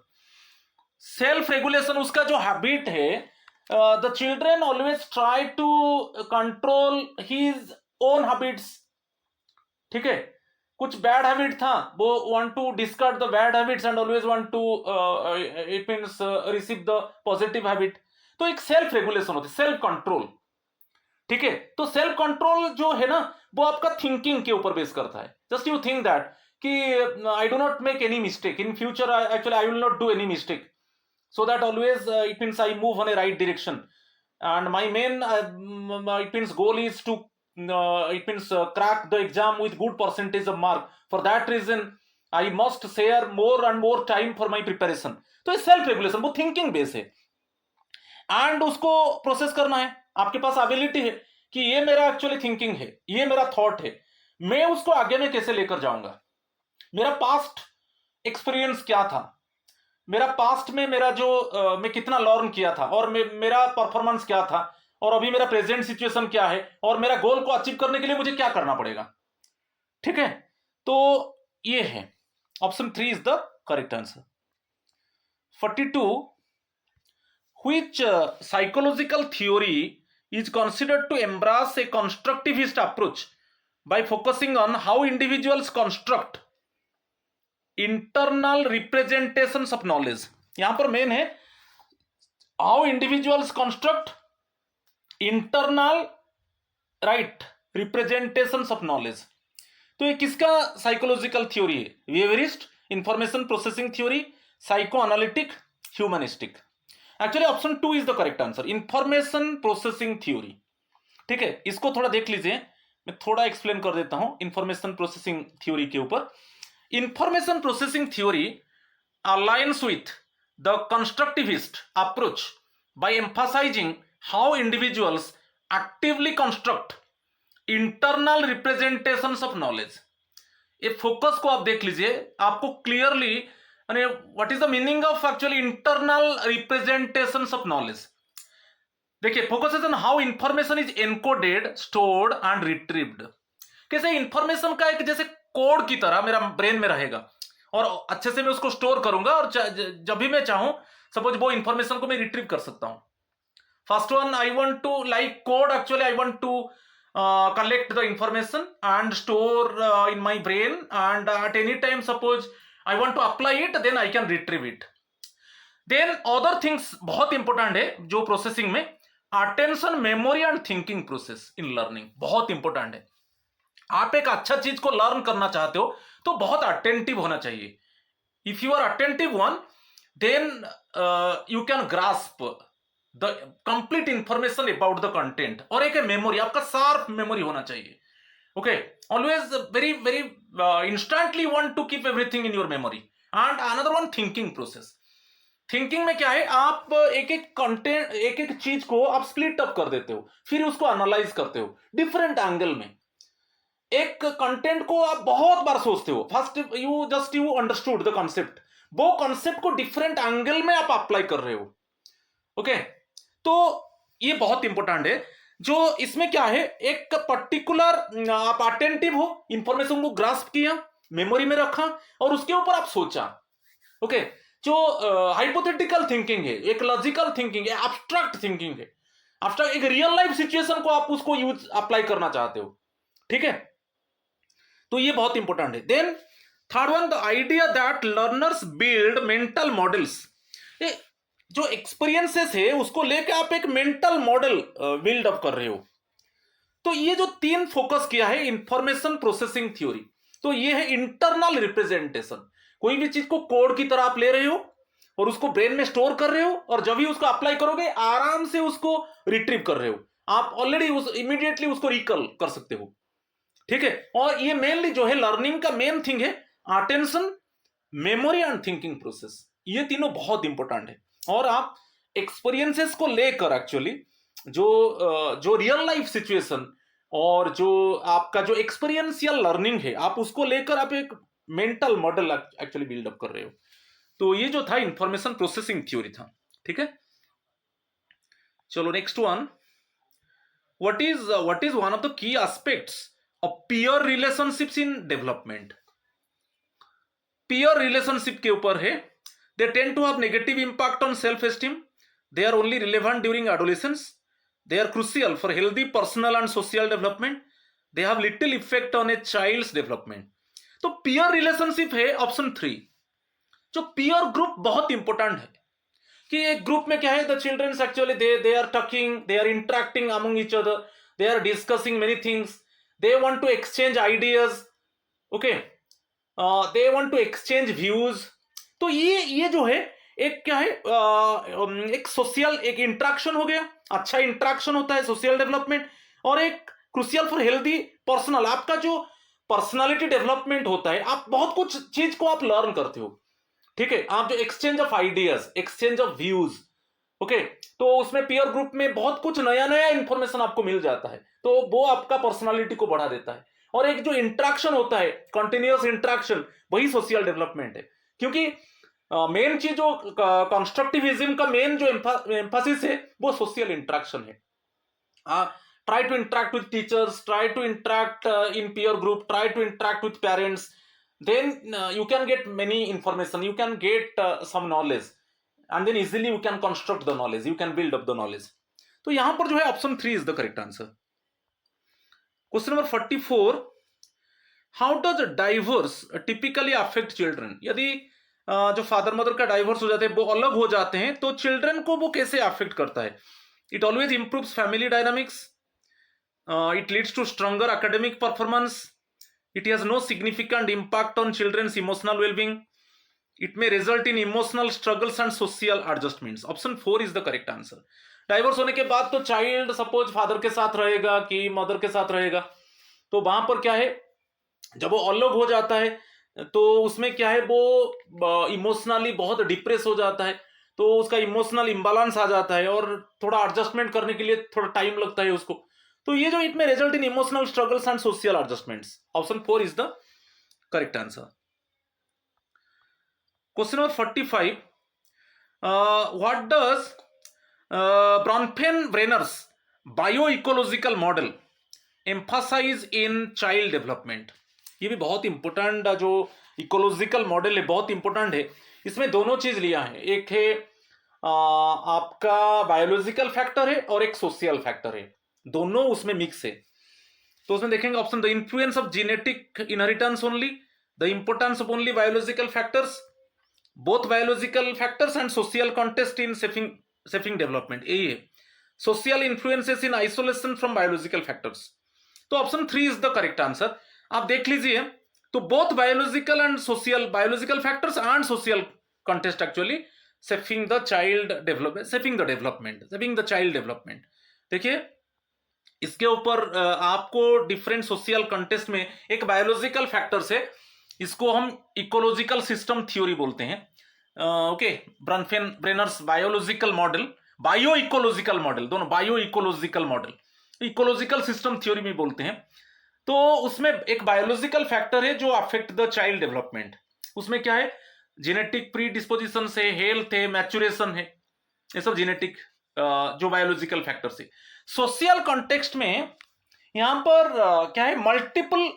self regulation उसका जो हैबिट है, the children always try to control his own habits, ठीक है। कुछ बैड हैबिट था, वो want to discard the bad habits and always want to it means receive the positive habit. तो एक सेल्फ रेगुलेशन होती है, सेल्फ कंट्रोल। ठीक है, तो सेल्फ कंट्रोल जो है ना वो आपका थिंकिंग के ऊपर बेस करता है। जस्ट यू थिंक दैट कि आई do not make any mistake in future, actually I will not do any mistake, so that always it means I move on a right direction, and my main it means goal is to it means crack the exam with good percentage of mark. For that reason I must share more and more time for my preparation. तो ये सेल्फ रेगुलेशन, वो थिंकिंग बेस है, एंड उसको प्रोसेस करना है। आपके पास एबिलिटी है कि ये मेरा एक्चुअली थिंकिंग है, ये मेरा थॉट है, मैं उसको आगे में कैसे लेकर जाऊंगा, मेरा पास्ट एक्सपीरियंस क्या था, मेरा पास्ट में मेरा जो मैं कितना लर्न किया था, और मेरा परफॉर्मेंस क्या था, और अभी मेरा प्रेजेंट सिचुएशन क्या है, और मेरा गोल को अचीव करने के लिए मुझे क्या करना पड़ेगा। ठीक है, तो ये है option 3 is the correct answer. 42, which psychological theory is considered to embrace a constructivist approach by focusing on how individuals construct internal representations of knowledge। यहां पर मेन है how individuals construct internal right representations of knowledge। तो ये किसका साइकोलॉजिकल थ्योरी है? Behaviourist, information processing theory, psycho analytic, humanistic. Actually option 2 is the correct answer, information processing theory. ठीक है, इसको थोड़ा देख लीजिए, मैं थोड़ा एक्सप्लेन कर देता हूं इंफॉर्मेशन प्रोसेसिंग थ्योरी के ऊपर। Information processing theory aligns with the constructivist approach by emphasizing how individuals actively construct internal representations of knowledge। ये फोकस को आप देख लीजिए, आपको clearly what is the meaning of actually internal representations of knowledge. देखिए, focus is on how information is encoded, stored and retrieved. कैसे इंफॉर्मेशन का एक जैसे कोड की तरह मेरा ब्रेन में रहेगा, और अच्छे से मैं उसको स्टोर करूंगा, और जब भी मैं चाहूं सपोज वो इंफॉर्मेशन को मैं रिट्रीव कर सकता हूं। First one, I want to like code, actually I want to collect the information and store in my brain, and at any time suppose I want to apply it, then I can retrieve it. Then other things बहुत इंपॉर्टेंट है जो प्रोसेसिंग में, attention, memory and thinking process in learning बहुत इंपॉर्टेंट है। आप एक अच्छा चीज को लर्न करना चाहते हो तो बहुत अटेंटिव होना चाहिए। If you are attentive one, then you can grasp the complete information about the content, और एक मेमोरी, आपका शार्प मेमोरी होना चाहिए। Okay, always very very instantly want to keep everything in your memory. And another one, thinking process. Thinking में क्या है, आप एक एक कंटेंट, एक एक चीज को आप स्प्लिट अप कर देते हो, फिर उसको एनालाइज करते हो डिफरेंट एंगल में। एक कंटेंट को आप बहुत बार सोचते हो, first you understood the concept, वो कॉन्सेप्ट को डिफरेंट एंगल में आप अप्लाई कर रहे हो। ओके, तो ये बहुत इंपॉर्टेंट है। जो इसमें क्या है, एक पर्टिकुलर आप अटेंटिव हो, इंफॉर्मेशन को ग्रास्प किया, मेमोरी में रखा, और उसके ऊपर आप सोचा। ओके, जो हाइपोथेटिकल थिंकिंग है, एक लॉजिकल थिंकिंग है, एब्स्ट्रैक्ट थिंकिंग है, एब्स्ट्रैक्ट एक रियल लाइफ सिचुएशन को आप उसको यूज अप्लाई करना चाहते हो। ठीक है, तो ये बहुत इंपॉर्टेंट है। Then third one, the idea that learners build mental models. जो एक्सपीरियंसेस है उसको लेके आप एक मेंटल मॉडल बिल्ड अप कर रहे हो। तो ये जो 3 फोकस किया है इंफॉर्मेशन प्रोसेसिंग थ्योरी, तो ये है इंटरनल रिप्रेजेंटेशन। कोई भी चीज को कोड की तरह आप ले रहे हो और उसको ब्रेन में स्टोर कर रहे हो, और जब भी उसको अप्लाई करोगे आराम से उसको रिट्रीव कर रहे हो, आप ऑलरेडी उस इमीडिएटली उसको रिकॉल कर सकते हो। ठीक है, और ये मेनली जो है लर्निंग का मेन थिंग है attention, memory and thinking process. ये तीनों बहुत इंपॉर्टेंट है, और आप एक्सपीरियंसेस को लेकर एक्चुअली जो रियल लाइफ सिचुएशन और जो आपका जो एक्सपीरियंशियल लर्निंग है, आप उसको लेकर आप एक मेंटल मॉडल एक्चुअली बिल्डअप कर रहे हो। तो ये जो था इंफॉर्मेशन प्रोसेसिंग थ्योरी था। ठीक है, चलो next one, what is one of the key aspects of peer relationships in development. Peer relationship के ऊपर है, they tend to have negative impact on self-esteem, they are only relevant during adolescence, they are crucial for healthy personal and social development, they have little effect on a child's development। तो पीयर रिलेशनशिप है ऑप्शन 3। जो पीयर ग्रुप बहुत इंपॉर्टेंट है कि एक ग्रुप में क्या है, the childrens actually they are talking, they are interacting among each other, they are discussing many things, they want to exchange ideas, okay, they want to exchange views. तो ये जो है एक क्या है, एक सोशल एक इंटरेक्शन हो गया, अच्छा इंटरेक्शन होता है, सोशल डेवलपमेंट, और एक क्रूशियल फॉर हेल्दी पर्सनल, आपका जो पर्सनालिटी डेवलपमेंट होता है, आप बहुत कुछ चीज को आप लर्न करते हो, ठीक है, आप जो exchange of ideas, exchange of views, okay, तो उसमें पीयर ग्रुप में बहुत कुछ नया नया इंफॉर्मेशन आपको मिल जाता है, तो वो आपका पर्सनालिटी को बढ़ा देता है। और एक जो इंटरेक्शन होता है, कंटिन्यूअस इंटरेक्शन, वही सोशल डेवलपमेंट है, क्योंकि मेन चीज जो कंस्ट्रक्टिविज्म का मेन जो एम्फासिस है वो सोशल इंटरेक्शन है। Try to interact with teachers, try to interact in peer group, try to interact with parents, then you can get many information, you can get some knowledge, and then easily you can construct the knowledge, you can build up the knowledge। तो यहां पर जो है option 3 is the correct answer. Question number 44, how does divorce typically affect children? यदि जो फादर मदर का डाइवोर्स हो जाते हैं, वो अलग हो जाते हैं, तो चिल्ड्रन को वो कैसे अफेक्ट करता है? It always improves family dynamics, it leads to stronger academic performance, it has no significant impact on children's emotional well-being, it may result in emotional struggles and social adjustments। Option 4 is the correct answer। Divorce होने के बाद तो चाइल्ड सपोज फादर के साथ रहेगा कि मदर के साथ रहेगा, तो वहां पर क्या है, जब वो अलग हो जाता है तो उसमें क्या है, वो इमोशनली बहुत डिप्रेस हो जाता है, तो उसका इमोशनल इम्बालांस आ जाता है और थोड़ा एडजस्टमेंट करने के लिए थोड़ा टाइम लगता है उसको, तो ये जो इट में result in emotional struggles and social adjustments. Option 4 is the correct answer. Question number 45, what does Bronfenbrenner's bio ecological model emphasise in child development? ये भी बहुत इंपॉर्टेंट जो इकोलॉजिकल मॉडल है, बहुत इंपॉर्टेंट है। इसमें दोनों चीज लिया है, एक है आपका बायोलॉजिकल फैक्टर है और एक सोशल फैक्टर है, दोनों उसमें मिक्स है। तो उसमें देखेंगे option, the influence of genetic inheritance only, the importance of only biological factors, both biological factors and social context in shaping development. यही है, social influences in isolation from biological factors. तो option 3 is the correct answer. आप देख लीजिए, तो both biological and social, biological factors and social context actually shaping the child development, shaping the child development. देखिए इसके ऊपर आपको डिफरेंट सोशल कंटेस्ट में एक बायोलॉजिकल फैक्टर्स है, इसको हम इकोलॉजिकल सिस्टम थ्योरी बोलते हैं, okay, Bronfenbrenner's biological model, bio ecological model, दोनों bio ecological model, ecological system theory में बोलते हैं। तो उसमें एक बायोलॉजिकल फैक्टर है जो अफेक्ट द चाइल्ड डेवलपमेंट, उसमें क्या है, जेनेटिक प्री डिस्पोजिशन है, हेल्थ है, मैच्योरेशन है, ये सब जेनेटिक जो बायोलॉजिकल फैक्टर्स है। सोशल कॉन्टेक्स्ट में यहां पर क्या है, मल्टीपल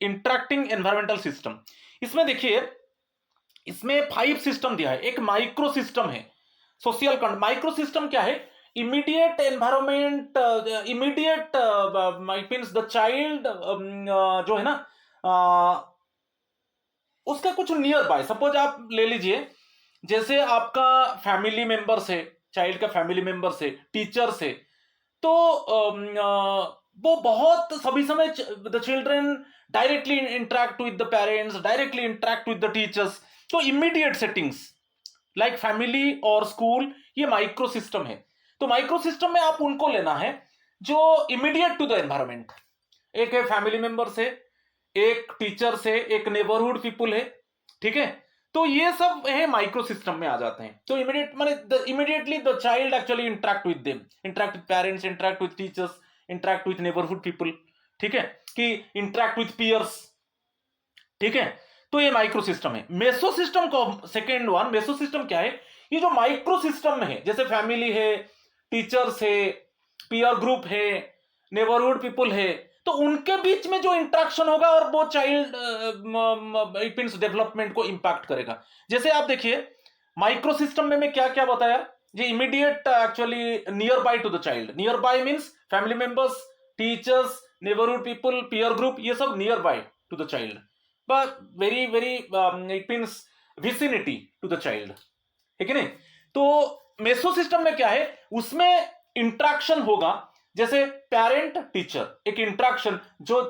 इंटरेक्टिंग एनवायरमेंटल सिस्टम। इसमें देखिए, इसमें 5 सिस्टम दिया है, एक माइक्रो सिस्टम है। सोशल माइक्रो सिस्टम क्या है, immediate environment, immediate means the child जो है ना, उसका कुछ नियर बाय, सपोज आप ले लीजिए, जैसे आपका फैमिली मेंबर्स है, चाइल्ड का फैमिली मेंबर्स है, टीचर्स है, तो वो बहुत सभी समय the children directly interact with the parents, directly interact with the teachers, तो इमीडिएट सेटिंग्स लाइक फैमिली और स्कूल, ये माइक्रो सिस्टम है। तो माइक्रो सिस्टम में आप उनको लेना है जो इमीडिएट टू द एनवायरमेंट, एक है फैमिली मेंबर से, एक टीचर से, एक नेबरहुड पीपुल है, ठीक है, तो ये सब है माइक्रो सिस्टम में आ जाते हैं। तो इमीडिएट माने immediately the child actually interact with them, interact with parents, interact with teachers, interact with neighbourhood people, ठीक है, कि इंटरेक्ट विद पीयर्स, ठीक है, तो ये माइक्रो सिस्टम है। मेसो सिस्टम को सेकेंड वन, मेसो सिस्टम क्या है, ये जो माइक्रो सिस्टम में है, जैसे फैमिली है, टीचर्स है, पीयर ग्रुप है, नेबरहुड पीपल है, तो उनके बीच में जो इंटरेक्शन होगा और वो चाइल्ड डेवलपमेंट को इंपैक्ट करेगा। जैसे आप देखिए माइक्रो सिस्टम में मैं क्या क्या बताया, ये immediate actually near by two the child, near by means family members, teachers, neighbourhood people, peer group, ये सब near by two the child. but very it means vicinity to the child, है कि नहीं? तो मेसो सिस्टम में क्या है, उसमें इंट्रैक्शन होगा, जैसे पेरेंट टीचर, एक इंट्रैक्शन जो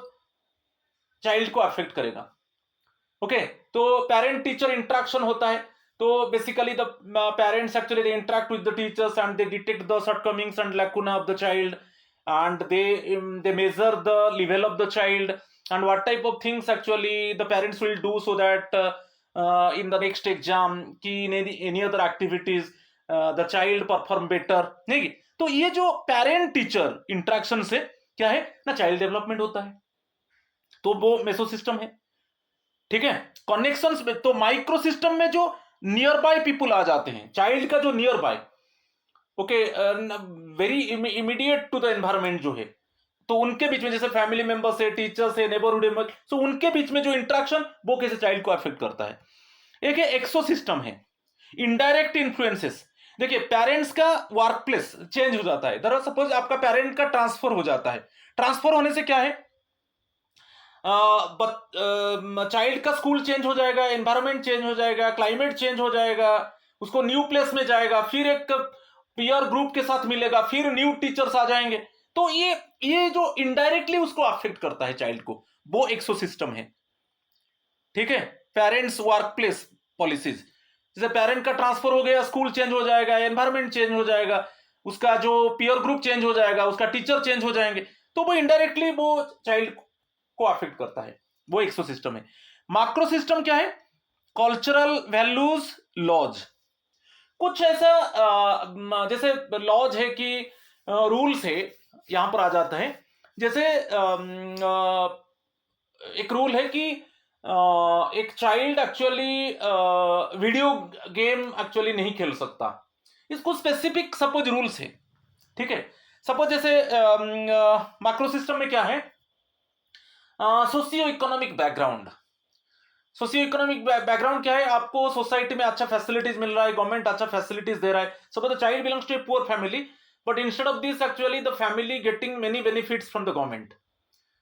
चाइल्ड को अफेक्ट करेगा। ओके, तो पेरेंट टीचर इंट्रैक्शन होता है, तो basically the parents actually they interact with the teachers and they detect the shortcomings and lacuna of the child, and they measure the level of the child and what type of things actually the parents will do so that in the next exam ki in any other activities the child perform better, नहीं? तो ये जो पेरेंट टीचर इंटरेक्शन से क्या है ना, चाइल्ड डेवलपमेंट होता है, तो वो मेसो सिस्टम है। ठीक है, कनेक्शंस में तो माइक्रो सिस्टम में जो नियर बाय पीपुल आ जाते हैं, चाइल्ड का जो nearby, okay, very immediate to the environment जो है, तो उनके बीच में जैसे फैमिली मेंबर्स है, टीचर्स है, नेबरहुड है, सो उनके बीच में जो इंटरेक्शन वो कैसे चाइल्ड को अफेक्ट करता है। एक है एक्सो सिस्टम है, इनडायरेक्ट इन्फ्लुएंसेस। देखिए, पेरेंट्स का वर्क प्लेस चेंज हो जाता है, दरअसल सपोज आपका पेरेंट का ट्रांसफर हो जाता है, ट्रांसफर होने से क्या है, चाइल्ड का स्कूल चेंज हो जाएगा, एनवायरमेंट चेंज हो जाएगा, क्लाइमेट चेंज हो जाएगा, उसको न्यू प्लेस में जाएगा, फिर एक पीयर ग्रुप के साथ मिलेगा, फिर न्यू टीचर्स आ जाएंगे, तो ये जो इनडायरेक्टली उसको अफेक्ट करता है चाइल्ड को, वो एक्सो सिस्टम है। ठीक है, पेरेंट्स वर्क प्लेस पॉलिसीज, जैसे पेरेंट का ट्रांसफर हो गया, स्कूल चेंज हो जाएगा, एनवायरमेंट चेंज हो जाएगा, उसका जो पीयर ग्रुप चेंज हो जाएगा, उसका टीचर चेंज हो जाएंगे, तो वो इनडायरेक्टली वो चाइल्ड को अफेक्ट करता है, वो एक्सो सिस्टम है। मैक्रो सिस्टम क्या है, कल्चरल वैल्यूज लॉज, कुछ ऐसा जैसे लॉज है कि रूल्स है, यहां पर आ जाता है, जैसे एक रूल है कि एक child actually video game actually नहीं खेल सकता, इसको स्पेसिफिक सपोज रूल्स है। ठीक है, सपोज जैसे मैक्रो सिस्टम में क्या है, socio economic background, socio economic background क्या है, आपको सोसाइटी में अच्छा फैसिलिटीज मिल रहा है, गवर्नमेंट अच्छा फैसिलिटीज दे रहा है, suppose the child belongs to a poor family, but instead of this actually the family getting many benefits from the government,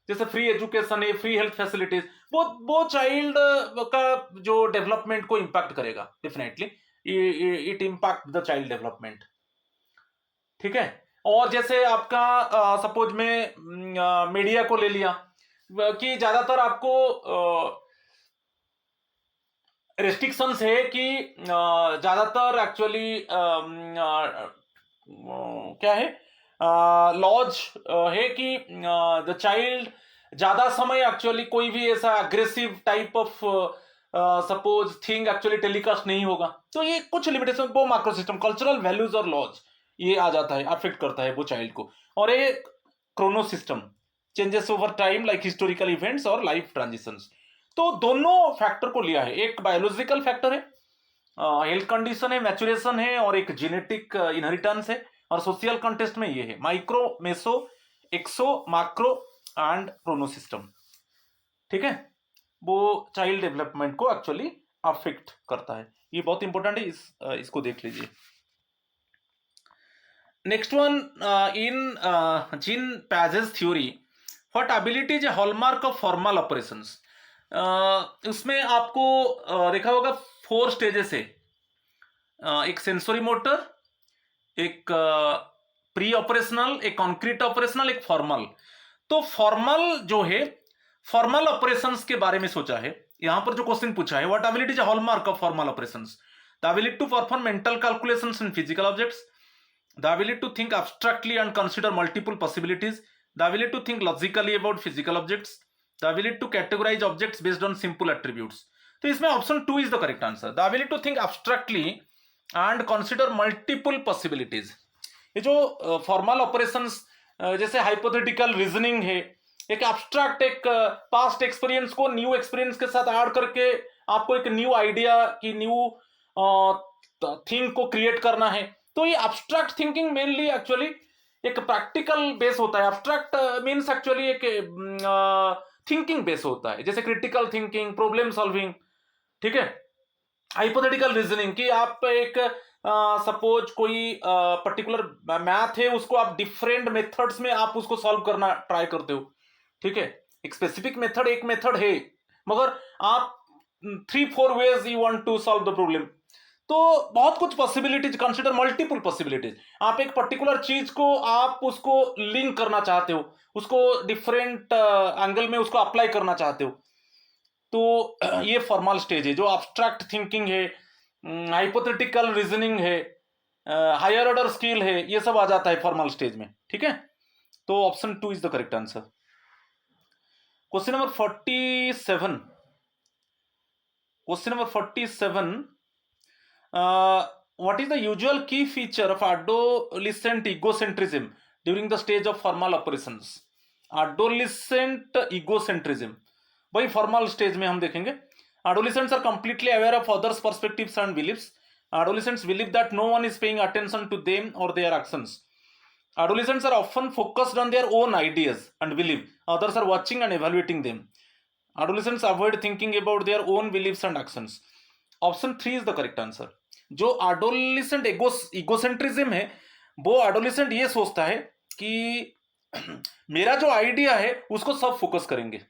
जैसे फ्री एजुकेशन है, फ्री हेल्थ फैसिलिटीज, वो चाइल्ड का जो डेवलपमेंट को इंपैक्ट करेगा, definitely it impact the child development. ठीक है, और जैसे आपका सपोज में मीडिया को ले लिया कि ज्यादातर आपको रेस्ट्रिक्शंस है कि ज्यादातर एक्चुअली क्या है, लॉज है कि द चाइल्ड ज्यादा समय एक्चुअली कोई भी ऐसा aggressive type of suppose thing actually telecast नहीं होगा, तो ये कुछ लिमिटेशन, वो मैक्रो सिस्टम, कल्चरल वैल्यूज और लॉज ये आ जाता है, अफेक्ट करता है वो चाइल्ड को। और ये Chrono system, changes over time like historical events और लाइफ ट्रांजिशंस, तो दोनों फैक्टर को लिया है, एक बायोलॉजिकल फैक्टर है, हेल्थ कंडीशन है, मैचुरेशन है, और एक जेनेटिक इनहेरिटेंस है, और सोशल कंटेस्ट में ये है micro, meso, exo, macro and chrono system. ठीक है, वो चाइल्ड डेवलपमेंट को एक्चुअली अफेक्ट करता है, ये बहुत इंपॉर्टेंट है, इसको देख लीजिए। Next one, in Jean Piaget's theory, what ability is a hallmark of formal operations, उसमें आपको देखा होगा 4 स्टेजेस है, एक सेंसरी मोटर, एक प्री ऑपरेशनल, एक कॉन्क्रीट ऑपरेशनल, एक फॉर्मल। तो फॉर्मल जो है, फॉर्मल ऑपरेशंस के बारे में सोचा है, यहां पर जो क्वेश्चन पूछा है, what ability is a hallmark of formal operations, the ability to perform mental calculations in physical objects, the ability to think abstractly and consider multiple possibilities, the ability to think logically about physical objects, the ability to categorize objects based on simple attributes। तो इसमें option 2 is the correct answer, the ability to think abstractly and consider multiple possibilities। ये जो फॉर्मल ऑपरेशंस जैसे हाइपोथेटिकल रीजनिंग है, एक एब्स्ट्रैक्ट, एक पास्ट एक्सपीरियंस को न्यू एक्सपीरियंस के साथ ऐड करके आपको एक न्यू आइडिया की न्यू थिंग को क्रिएट करना है, तो ये एब्स्ट्रैक्ट थिंकिंग मेनली एक्चुअली एक प्रैक्टिकल बेस होता है। एब्स्ट्रैक्ट मींस एक्चुअली एक थिंकिंग बेस होता है, जैसे क्रिटिकल थिंकिंग, प्रॉब्लम सॉल्विंग। ठीक है, हाइपोथेटिकल रीजनिंग कि आप एक सपोज कोई पर्टिकुलर मैथ है, उसको आप डिफरेंट मेथड्स में आप उसको सॉल्व करना ट्राई करते हो। ठीक है, एक स्पेसिफिक मेथड, एक मेथड है मगर आप 3-4 ways you want to solve the problem। तो बहुत कुछ पॉसिबिलिटीज, कंसिडर मल्टीपल पॉसिबिलिटीज। आप एक पर्टिकुलर चीज को आप उसको लिंक करना चाहते हो, उसको डिफरेंट एंगल में उसको अप्लाई करना चाहते हो, तो ये फॉर्मल स्टेज है। जो अब्स्ट्रैक्ट थिंकिंग है, हाइपोथेटिकल रीजनिंग है, हायर ऑर्डर स्किल है, ये सब आ जाता है फॉर्मल स्टेज में। ठीक है, तो option 2 is the correct answer. Question number 47। Question number 47, what is the usual key feature of adolescent egocentrism during the stage of formal operations? adolescent egocentrism भाई फॉर्मल स्टेज में हम देखेंगे। adolescents are completely aware of others perspectives and beliefs। adolescents believe that no one is paying attention to them or their actions। adolescents are often focused on their own ideas and believe others are watching and evaluating them। adolescents avoid thinking about their own beliefs and actions। Option 3 is the correct answer. जो एडोलेसेंट इगोसेंट्रिज्म है, वो एडोलेसेंट ये सोचता है कि मेरा जो आइडिया है उसको सब फोकस करेंगे,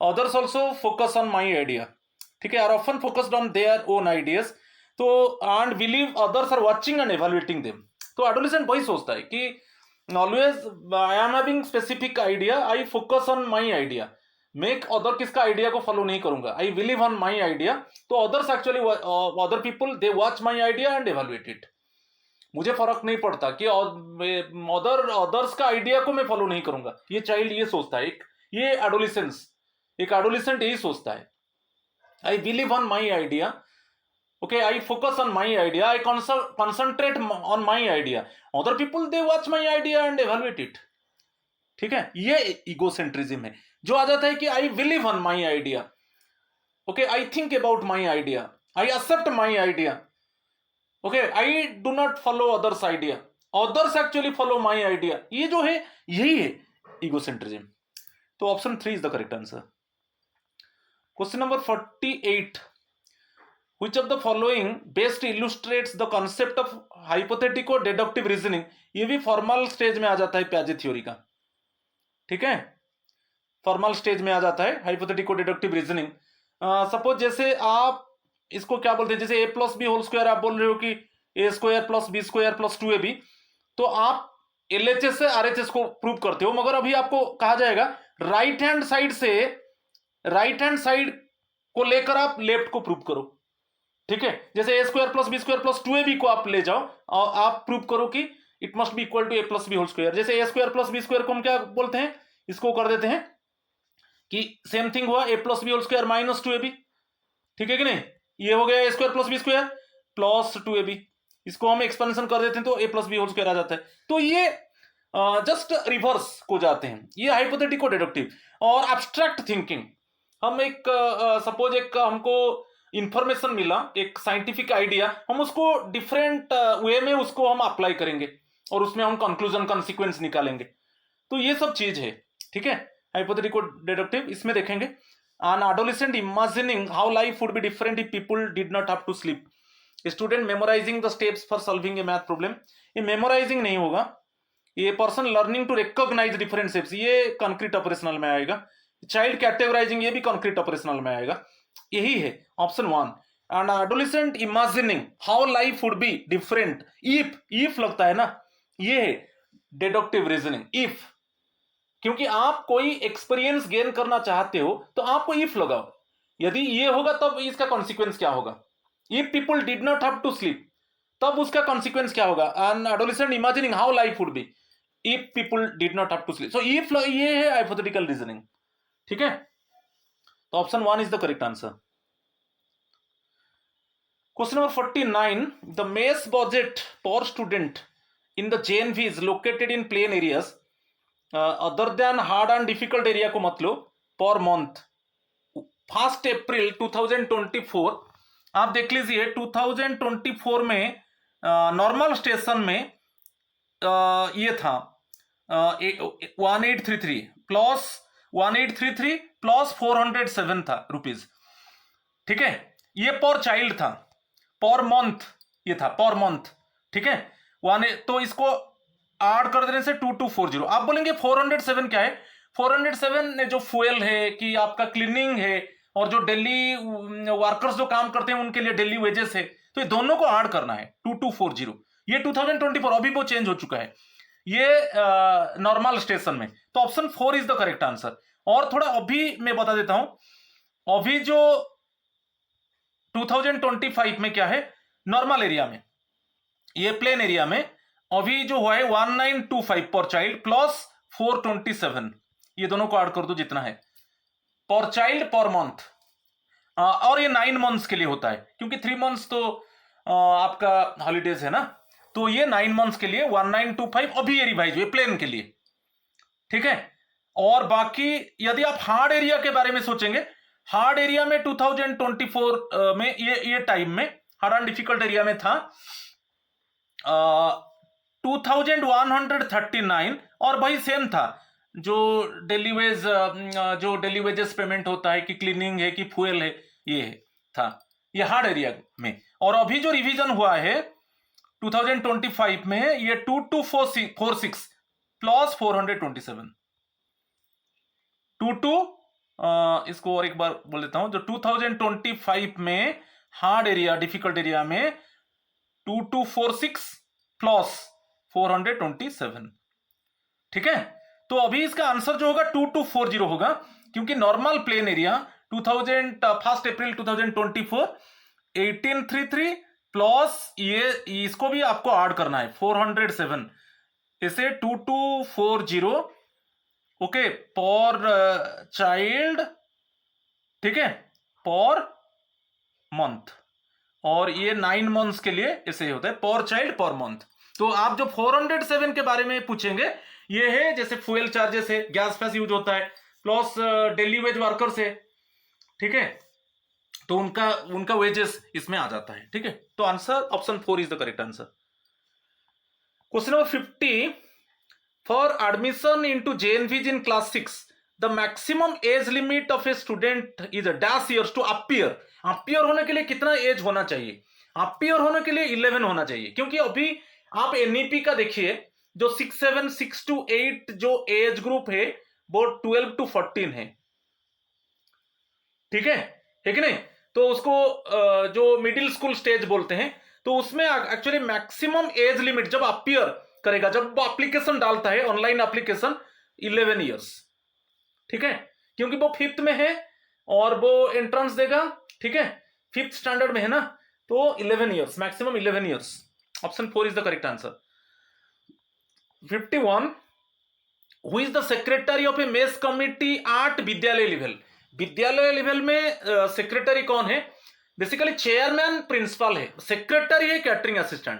others also focus on my idea. ठीक है, are often focused on their own ideas, तो and believe others are watching and evaluating them. तो एडोलेसेंट वही सोचता है कि always I am having specific idea, I focus on my idea, मैं अदर किसका आइडिया को फॉलो नहीं करूंगा, I believe on my idea. तो others actually, other people they watch my idea and evaluate it. मुझे फर्क नहीं पड़ता कि अदर्स का आइडिया को मैं फॉलो नहीं करूंगा। ये चाइल्ड ये सोचता है, ये एक एडोलेसेंट यही सोचता है। आई believe on my idea, okay, I focus on my idea, I concentrate on my idea, other people they watch my idea and evaluate it. ठीक है, ये इगोसेंट्रिज्म है। जो आ जाता है कि I believe on my idea, okay, I think about my idea, I accept my idea, okay, I do not follow others idea, others actually follow my idea. ये जो है यही है इगोसेंट्रिज्म। तो option 3 is the correct answer. Question number 48, which of the following best illustrates the concept of hypothetical deductive reasoning? ये भी फॉर्मल स्टेज में आ जाता है प्याजे थ्योरी का। ठीक है, फॉर्मल स्टेज में आ जाता है हाइपोथेटिको डिडक्टिव रीजनिंग। सपोज जैसे आप इसको क्या बोलते हैं, जैसे A plus B whole square, आप बोल रहे हो कि A square plus B square plus 2ab, तो आप एलएचएस से आरएचएस को प्रूव करते हो, मगर अभी आपको कहा जाएगा राइट हैंड साइड से, राइट हैंड साइड को लेकर आप लेफ्ट को प्रूव करो। ठीक है, जैसे A square plus B square plus 2ab को आप ले जाओ और आप प्रूव करो कि it must be equal to A plus B whole square. जैसे A square plus B square को हम क्या बोलते हैं, इसको कर देते हैं कि सेम थिंग हुआ A plus B whole square minus 2ab। ठीक है कि नहीं, ये हो गया A square plus B square plus 2ab, इसको हम एक्सपेंशन कर देते हैं तो A plus B whole square आ जाता है। तो ये जस्ट रिवर्स को जाते हैं, ये हाइपोथेटिको डिडक्टिव। और एब्स्ट्रैक्ट थिंकिंग, हम एक सपोज एक हमको इंफॉर्मेशन मिला, एक साइंटिफिक आइडिया, हम उसको डिफरेंट वे में उसको हम अप्लाई करेंगे और उसमें हम कंक्लूजन कॉन्सिक्वेंस निकालेंगे। तो ये सब चीज है। ठीक है, हाइपोथेटिको डिडक्टिव। इसमें देखेंगे an adolescent imagining how life would be different if people did not have to sleep, student memorizing the steps for solving a math problem। ये मेमोराइजिंग नहीं होगा, ये person learning to recognise different steps, ये कंक्रीट ऑपरेशनल में आएगा। चाइल्ड कैटेगराइजिंग, ये भी कंक्रीट ऑपरेशनल में आएगा। यही है option 1। And adolescent imagining how life would be different if लगता है ना, ये है डिडक्टिव रीजनिंग। इफ, क्योंकि आप कोई एक्सपीरियंस गेन करना चाहते हो तो आपको इफ लगाओ, यदि ये होगा तब इसका कॉन्सिक्वेंस क्या होगा। If people did not have to sleep, तब उसका कॉन्सिक्वेंस क्या होगा। An adolescent imagining how life would be if people did not have to sleep. So if, ये है हाइपोथेटिकल रीजनिंग। ठीक है, तो option 1 is the correct answer. Question number 49, the mess budget per student in the JNV is located in plain areas other than hard and difficult area को मत लो, पर मंथ 1 अप्रैल 2024। आप देख लीजिए 2024 में नॉर्मल स्टेशन में ये था 1833 प्लस 1833 प्लस 407 था रुपीज। ठीक है, ये पर चाइल्ड था, पर मंथ ये था, पर मंथ। ठीक है, तो इसको ऐड कर देने से 2240। आप बोलेंगे 407 क्या है। 407 ने जो फ्यूल है कि आपका क्लीनिंग है और जो दिल्ली वर्कर्स जो काम करते हैं उनके लिए दिल्ली वेजेस है, तो ये दोनों को ऐड करना है 2240। ये 2024 अभी वो चेंज हो चुका है ये नॉर्मल स्टेशन में, तो option 4 is the correct answer. और थोड़ा अभी मैं बता देता हूं, अभी जो 2025 में क्या है, नॉर्मल एरिया में, ये प्लेन एरिया में अभी जो हुआ है 1925 पर चाइल्ड प्लस 427, ये दोनों को ऐड कर दो जितना है पर चाइल्ड पर मंथ। और ये 9 मंथ्स के लिए होता है, क्योंकि 3 मंथ्स तो आपका हॉलीडेज है ना, तो ये 9 मंथ्स के लिए 1925 अभी ये रिवाइज हुए प्लेन के लिए, ठीक है। और बाकी यदि आप हार्ड एरिया के बारे में सोचेंगे, हार्ड एरिया में 2024 में ये टाइम में हार्ड एंड डिफिकल्ट एरिया में था 2139, और भाई सेम था जो डेली वेजेस पेमेंट होता है कि क्लीनिंग है कि फ्यूल है, ये था ये हार्ड एरिया में। और अभी जो रिवीजन हुआ है 2025 में ये 2246 प्लस 427, इसको और एक बार बोल देता हूं, जो 2025 में हार्ड एरिया डिफिकल्ट एरिया में 2246 प्लस 427, ठीक है। तो अभी इसका आंसर जो होगा 2240 होगा, क्योंकि नॉर्मल प्लेन एरिया 1 अप्रैल 2024 1833 प्लस ये इसको भी आपको ऐड करना है 407, इसे 2240 ओके पर चाइल्ड, ठीक है, पर मंथ। और ये 9 मंथ्स के लिए ऐसे होता है पर चाइल्ड पर मंथ। तो आप जो 407 के बारे में पूछेंगे, ये है जैसे फ्यूल चार्जेस है, गैस फैस यूज होता है, प्लस डेली वेज वर्कर्स है, ठीक है, तो उनका वेजेस इसमें आ जाता है, ठीक है। तो answer option 4 is the correct answer. Question number 50, for admission into JNVs in class 6 the maximum age limit of a student is dash years to appear. Appear होने के लिए कितना एज होना चाहिए? अपीयर होने के लिए 11 होना चाहिए, क्योंकि अभी आप NEP का देखिए, जो 6, 7, 6 to 8 जो एज ग्रुप है वो 12 to 14 है, ठीक है कि नहीं? तो उसको जो मिडिल स्कूल स्टेज बोलते हैं, तो उसमें एक्चुअली मैक्सिमम एज लिमिट जब अपीयर करेगा, जब वो एप्लीकेशन डालता है ऑनलाइन एप्लीकेशन, 11 ईयर्स, ठीक है, क्योंकि वो 5th में है और वो एंट्रेंस देगा, ठीक है, 5th स्टैंडर्ड में है ना, तो 11 years, maximum 11 years. Option 4 is the correct answer. 51, who is the secretary of a mess committee at vidyalaya level. विद्यालय लेवल में सेक्रेटरी कौन है? बेसिकली चेयरमैन प्रिंसिपल है, सेक्रेटरी है कैटरिंग असिस्टेंट,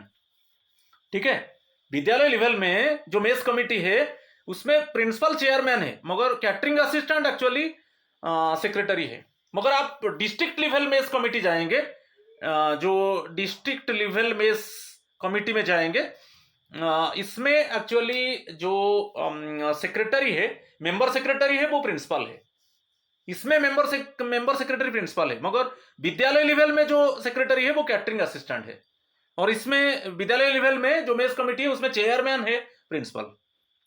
ठीक है। विद्यालय लेवल में जो मेस कमिटी है उसमें प्रिंसिपल चेयरमैन है, मगर कैटरिंग असिस्टेंट एक्चुअली सेक्रेटरी है। मगर आप डिस्ट्रिक्ट लेवल मेस कमिटी जाएंगे, जो डिस्ट्रिक्ट लेवल मेस कमिटी में जाएंगे, इसमें एक्चुअली जो सेक्रेटरी है, मेंबर सेक्रेटरी है, वो प्रिंसिपल है। इसमें मेंबर सेक्रेटरी प्रिंसिपल है, मगर विद्यालय लेवल में जो सेक्रेटरी है वो कैटरिंग असिस्टेंट है। और इसमें विद्यालय लेवल में जो मेस कमिटी है उसमें चेयरमैन है प्रिंसिपल।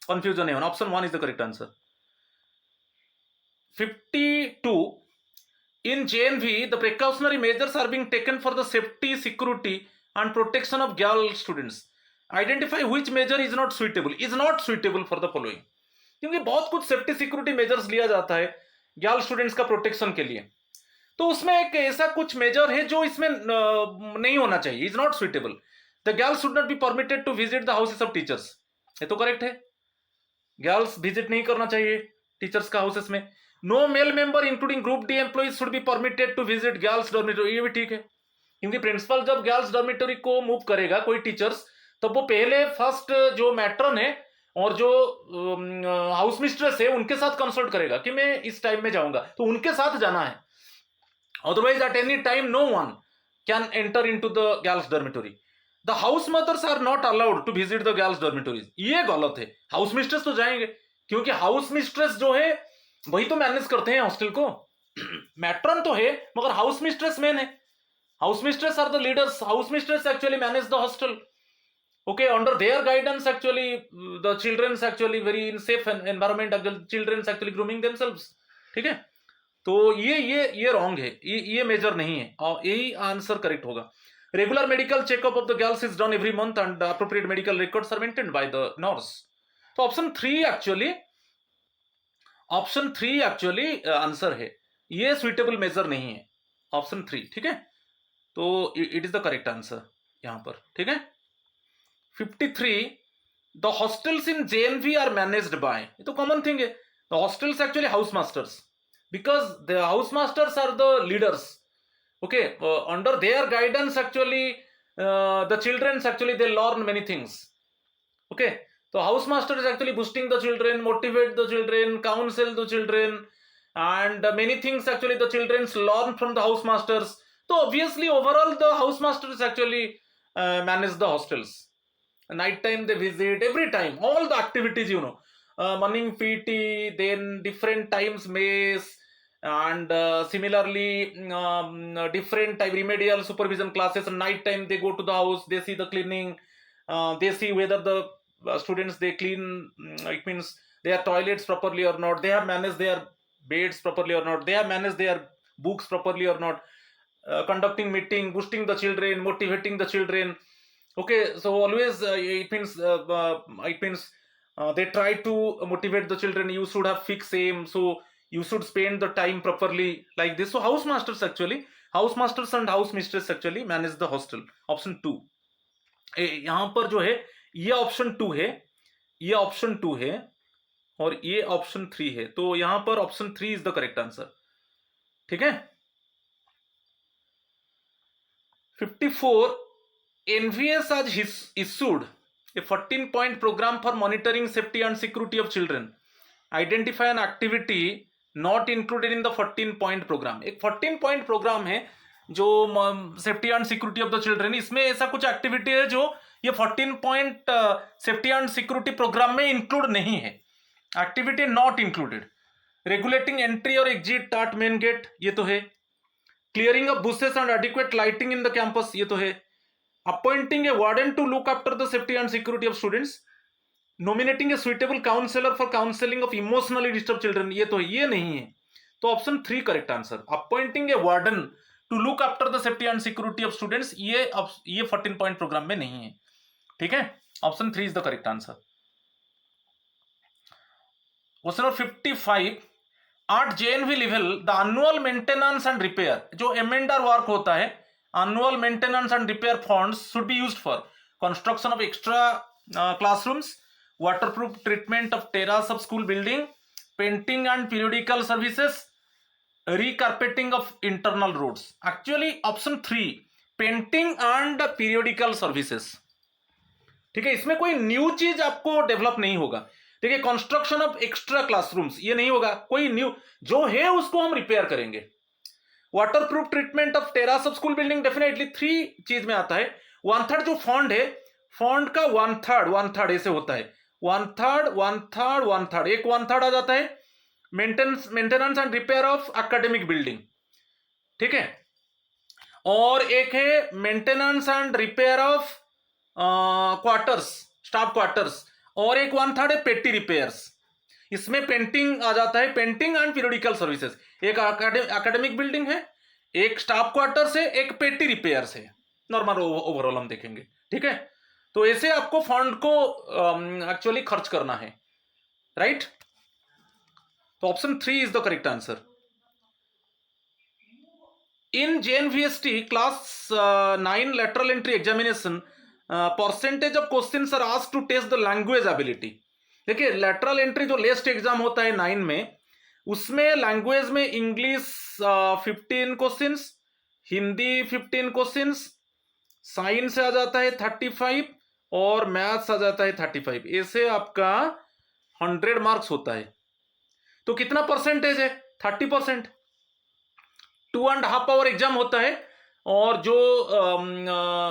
कंफ्यूजन नहीं होना, option 1 is the correct answer. 52, in JNV the precautionary measures are being taken for the safety, security and protection of girl students. Identify which measure is not suitable for the following. क्योंकि बहुत कुछ सेफ्टी सिक्योरिटी मेजर्स लिया जाता है गर्ल स्टूडेंट्स का प्रोटेक्शन के लिए, तो उसमें एक ऐसा कुछ मेजर है जो इसमें नहीं होना चाहिए, is not suitable. The girls should not be permitted to visit the houses of teachers, ये तो करेक्ट है, गर्ल्स विजिट नहीं करना चाहिए टीचर्स का हाउसेस में। No male member including group D employees should be permitted to visit girls dormitory, ये भी ठीक है, क्योंकि प्रिंसिपल जब गर्ल्स डॉर्मेटरी को मूव करेगा कोई टीचर्स, तब वो पहले फर्स्ट जो मैट्रन है और जो हाउस मिस्ट्रेस है उनके साथ कंसल्ट करेगा कि मैं इस टाइम में जाऊंगा, तो उनके साथ जाना है। Otherwise, at any time, no one can enter into the girls' dormitory. The house mothers are not allowed to visit the girls' dormitories. ये गलत है, हाउस मिस्ट्रेस तो जाएंगे, क्योंकि हाउस मिस्ट्रेस जो है वही तो मैनेज करते हैं हॉस्टल को। मैट्रन तो है मगर हाउस मिस्ट्रेस मेन है, house mistress are the leaders, house mistress actually manage the hostel, okay, under their guidance actually the children's actually very in safe environment, children's actually grooming themselves, ठीक है। तो ये रॉन्ग है, ये मेजर नहीं है और यही आंसर करेक्ट होगा. Regular medical checkup of the girls is done every month and appropriate medical records are maintained by the nurse. तो ऑप्शन 3 एक्चुअली आंसर है, ये सुइटेबल मेजर नहीं है ऑप्शन 3. ठीक है, तो it is the correct answer यहां पर. ठीक है. 53, the hostels in JNV are managed by. ये तो कॉमन थिंग है. The hostels actually house masters, because the house masters are the leaders. Okay, under their guidance actually the children actually they learn many things. Okay, so house master is actually boosting the children, motivate the children, counsel the children, and many things actually the children learn from the house masters. So obviously overall the house masters actually manage the hostels. Night time they visit, every time all the activities, morning PT, then different times mess, and similarly different type remedial supervision classes. And night time they go to the house, they see the cleaning, they see whether the students they clean, it means their toilets properly or not, they have managed their beds properly or not, they have managed their books properly or not, conducting meeting, boosting the children, motivating the children. Okay, so always it means they try to motivate the children. You should have fixed aim, so you should spend the time properly, like this. So house masters and house mistress actually manage the hostel. Option 2 यहां पर जो है ये ऑप्शन 2 है, ये ऑप्शन 2 है और ये ऑप्शन 3 है. तो यहां पर option 3 is the correct answer. ठीक है. 54, NVS has issued a 14-point program for monitoring safety and security of children. Identify an activity not included in the 14-point programme. एक 14-point प्रोग्राम है जो safety and security of the children, इसमें ऐसा कुछ एक्टिविटी है जो ये 14-point safety and security programme में इंक्लूड नहीं है. Activity not included. Regulating entry और एग्जिट एट मेन गेट, ये तो है. Clearing of bushes and adequate lighting in the campus, ये तो है. Appointing a warden to look after the safety and security of students. Nominating a suitable counsellor for counselling of emotionally disturb children, ये तो ये नहीं है. तो option 3 correct answer. Appointing a warden to look after the safety and security of students, ये 14-point प्रोग्राम में नहीं है. ठीक है. Option 3 is the correct answer. Question number 55, at JNV level the annual maintenance and repair, जो एमेंडर वर्क होता है, annual maintenance and repair funds should be used for construction of extra classrooms, waterproof treatment of terrace of school building, painting and periodical services, recarpeting of internal roads. Actually option 3, painting and periodical services. ठीक है. इसमें कोई न्यू चीज आपको डेवलप नहीं होगा. देखिए, कंस्ट्रक्शन ऑफ एक्स्ट्रा क्लासरूम्स ये नहीं होगा. कोई न्यू जो है उसको हम रिपेयर करेंगे. Waterproof treatment of terrace of school building, definitely 3 चीज में आता है. 1/3 जो फंड है, फंड का 1/3 ऐसे होता है. 1/3 एक 1/3 आ जाता है maintenance and repair of academic building. ठीक है. और एक है maintenance and repair of quarters, staff quarters. और एक 1/3 है पेटी रिपेयर्स. इसमें पेंटिंग आ जाता है, पेंटिंग एंड पीरियोडिकल सर्विसेज. एक एकेडमिक बिल्डिंग है, एक स्टाफ क्वार्टर्स है, एक पेटी रिपेयर्स है. नॉर्मल ओवरऑल हम देखेंगे. ठीक है. तो ऐसे आपको फंड को एक्चुअली खर्च करना है. राइट. तो option 3 is the correct answer. In JNVST class 9 lateral entry examination, percentage of questions are asked to test the language ability. देखिए, लेटरल एंट्री जो लेस्ट एग्जाम होता है 9 में, उसमें लैंग्वेज में English 15 questions, Hindi 15 questions, science आ जाता है 35 और मैथ्स आ जाता है 35. ऐसे आपका 100 मार्क्स होता है. तो कितना परसेंटेज है? 30%. 2.5 आवर एग्जाम होता है. और जो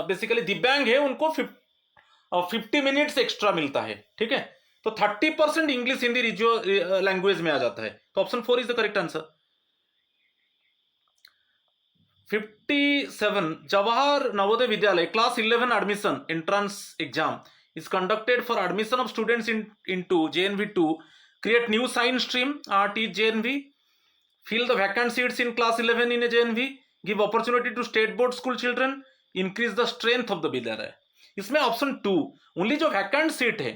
बेसिकली दिव्यांग है उनको 50 मिनट्स एक्स्ट्रा मिलता है. ठीक है. तो 30% इंग्लिश हिंदी लैंग्वेज में आ जाता है. तो option 4 is the correct answer. 57, Jawahar Navodaya Vidyalaya class 11 admission entrance exam is conducted for admission of students into JNV2. Create new science stream, art is JNV. fill the vacant seats in class 11 in a JNV, give opportunity to state board school children, increase the strength of the builder है। इसमें ऑप्शन 2 ओनली जो वैकेंट सीट है,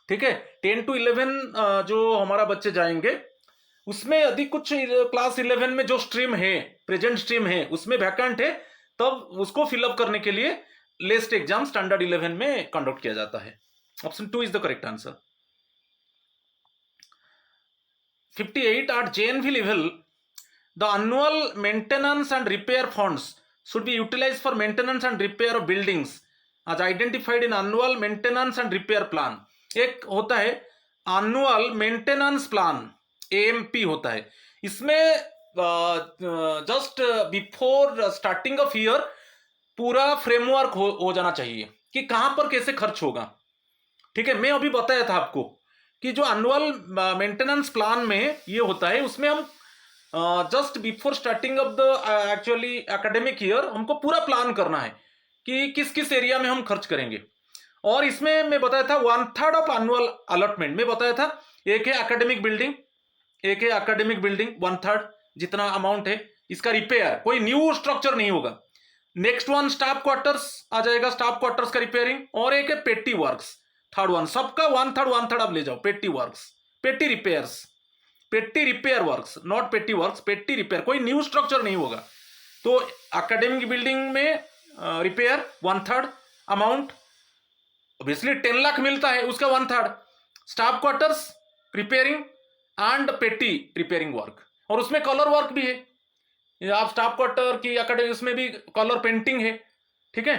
ठीक है, 10 to 11 जो हमारा बच्चे जाएंगे उसमें यदि कुछ क्लास 11 में जो स्ट्रीम है, प्रेजेंट स्ट्रीम है, उसमें वैकेंट है, तब उसको फिलअप करने के लिए लेस्ट एग्जाम स्टैंडर्ड 11 में कंडक्ट किया जाता है। Option 2 is the correct answer. 58 at JNV level, the annual maintenance and repair funds should be utilized for maintenance and repair of buildings as identified in annual maintenance and repair plan। एक होता है annual maintenance plan, AMP होता है। इसमें just before starting of year पूरा फ्रेमवर्क हो जाना चाहिए कि कहां पर कैसे खर्च होगा, ठीक है। मैं अभी बताया था आपको कि जो एनुअल मेंटेनेंस प्लान में ये होता है, उसमें हम just before starting of the actually academic year हमको पूरा प्लान करना है कि किस किस एरिया में हम खर्च करेंगे। और इसमें मैं बताया था 1/3 ऑफ एनुअल अलॉटमेंट में बताया था, एक है एकेडमिक बिल्डिंग, एक है एकेडमिक बिल्डिंग 1/3 जितना अमाउंट है इसका रिपेयर, कोई न्यू स्ट्रक्चर नहीं होगा। नेक्स्ट वन स्टाफ क्वार्टर्स आ जाएगा, स्टाफ क्वार्टर्स का रिपेयरिंग, और एक है पेटी वर्क्स, थर्ड वन, सबका 1/3 आप ले जाओ। पेटी वर्क्स, पेटी रिपेयर्स, पेटी रिपेयर वर्क्स, नॉट पेटी वर्क्स, पेटी रिपेयर, कोई न्यू स्ट्रक्चर नहीं होगा। तो एकेडमिक बिल्डिंग में रिपेयर 1/3 अमाउंट, ऑब्वियसली 10 लाख मिलता है उसका 1/3, स्टाफ क्वार्टर्स रिपेयरिंग एंड पेटी रिपेयरिंग वर्क, और उसमें कलर वर्क भी है। आप स्टाफ क्वार्टर की एकेडमिक उसमें भी कलर पेंटिंग है, ठीक है।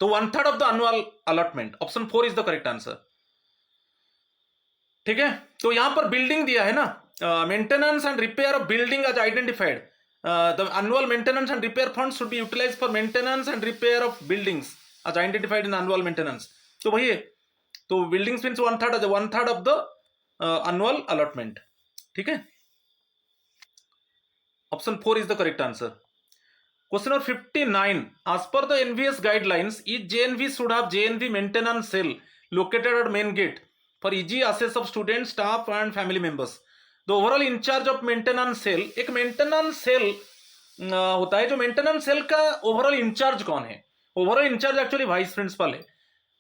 तो 1/3 of the annual allotment, option 4 is the correct answer, ठीक है। तो यहां पर बिल्डिंग दिया है ना, maintenance and repair of building as identified, the annual maintenance and repair fund should be utilized for maintenance and repair of buildings as identified in annual maintenance. तो वही है, तो buildings means 1/3 of the annual allotment, ठीक है। Option 4 is the correct answer. Question number 59. As per the NVS guidelines, each JNV should have JNV maintenance cell located at main gate for easy access of students, staff and family members. The overall in charge of maintenance cell, एक maintenance cell होता है, जो maintenance cell का overall इंचार्ज कौन है? Overall incharge actually vice principal है,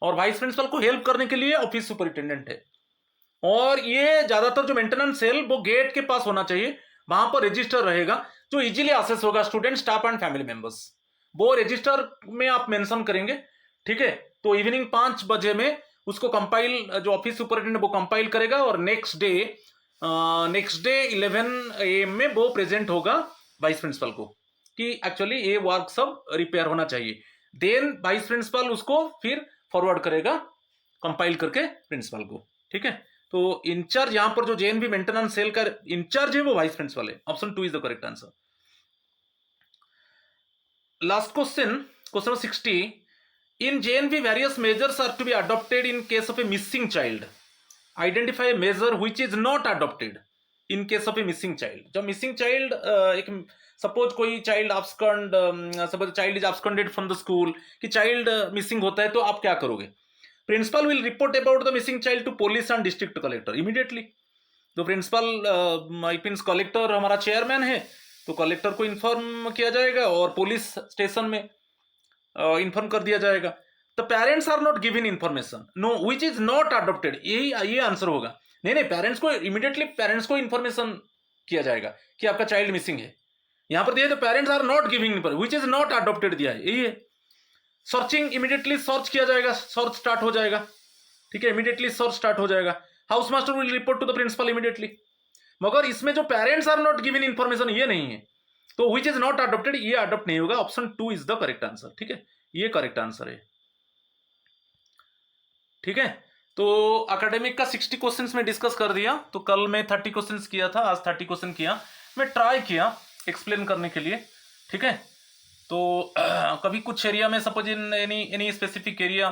और वाइस प्रिंसिपल को हेल्प करने के लिए ऑफिस सुपरिटेंडेंट है। और ये ज्यादातर जो मेंटेनेंस सेल वो गेट के पास होना चाहिए, वहां पर रजिस्टर रहेगा जो इजीली एक्सेस होगा student, staff and family members. वो रजिस्टर में आप मेंशन करेंगे, ठीक है। तो इवनिंग 5 बजे में उसको कंपाइल, जो ऑफिस सुपरिटेंडेंट वो कंपाइल करेगा, और नेक्स्ट डे 11 AM में वो प्रेजेंट होगा वाइस प्रिंसिपल को कि एक्चुअली ये वर्क सब रिपेयर होना चाहिए। देन वाइस प्रिंसिपल उसको फिर फॉरवर्ड करेगा कंपाइल करके प्रिंसिपल को, ठीक है। तो इंचार्ज यहां पर जो जेएनवी मेंटेनेंस सेल का इंचार्ज है वो वाइस प्रिंसिपल है। Option 2 is the correct answer. Last question 60. In JNV, various measures are to be adopted in case of a missing child. Identify a measure which is not adopted in case of a missing child. जब missing child, एक सपोज कोई child abscond, suppose child is absconded from the school, कि चाइल्ड मिसिंग होता है, तो आप क्या करोगे? Principal will report about the missing child to police and district collector immediately. तो प्रिंसिपल मींस कलेक्टर हमारा चेयरमैन है, तो कलेक्टर को इन्फॉर्म किया जाएगा और पुलिस स्टेशन में इन्फॉर्म कर दिया जाएगा। The parents are not given information, no which is not adopted, ये आंसर होगा। नहीं, पेरेंट्स को इमीडिएटली पेरेंट्स को इन्फॉर्मेशन किया जाएगा कि आपका चाइल्ड मिसिंग है। यहां पर दिया है तो parents are not giving, which is not adopted दिया है, यही है। सर्चिंग, इमीडिएटली सर्च किया जाएगा, सर्च स्टार्ट हो जाएगा, ठीक है, इमीडिएटली सर्च स्टार्ट हो जाएगा। House master will report to the principal immediately. मगर इसमें जो parents are not given information ये नहीं है, तो विच इज नॉट अडॉप्टेड ये अडॉप्ट नहीं होगा। Option 2 is the correct answer, ठीक है, ये करेक्ट आंसर है, ठीक है। तो एकेडमिक का 60 क्वेश्चंस में डिस्कस कर दिया। तो कल मैं 30 क्वेश्चंस किया था, आज 30 क्वेश्चन किया। मैं ट्राई किया एक्सप्लेन करने के लिए, ठीक है। तो कभी कुछ एरिया में suppose in any specific area,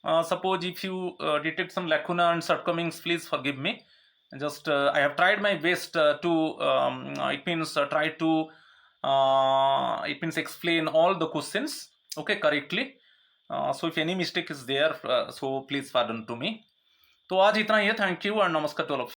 suppose if you detect some lacuna and shortcomings, please forgive me. just I have tried my best to it means explain all the questions, okay, correctly. So if any mistake is there, so please pardon to me. तो आज इतना ही है। थैंक यू एंड नमस्कार टू ऑल ऑफ यू।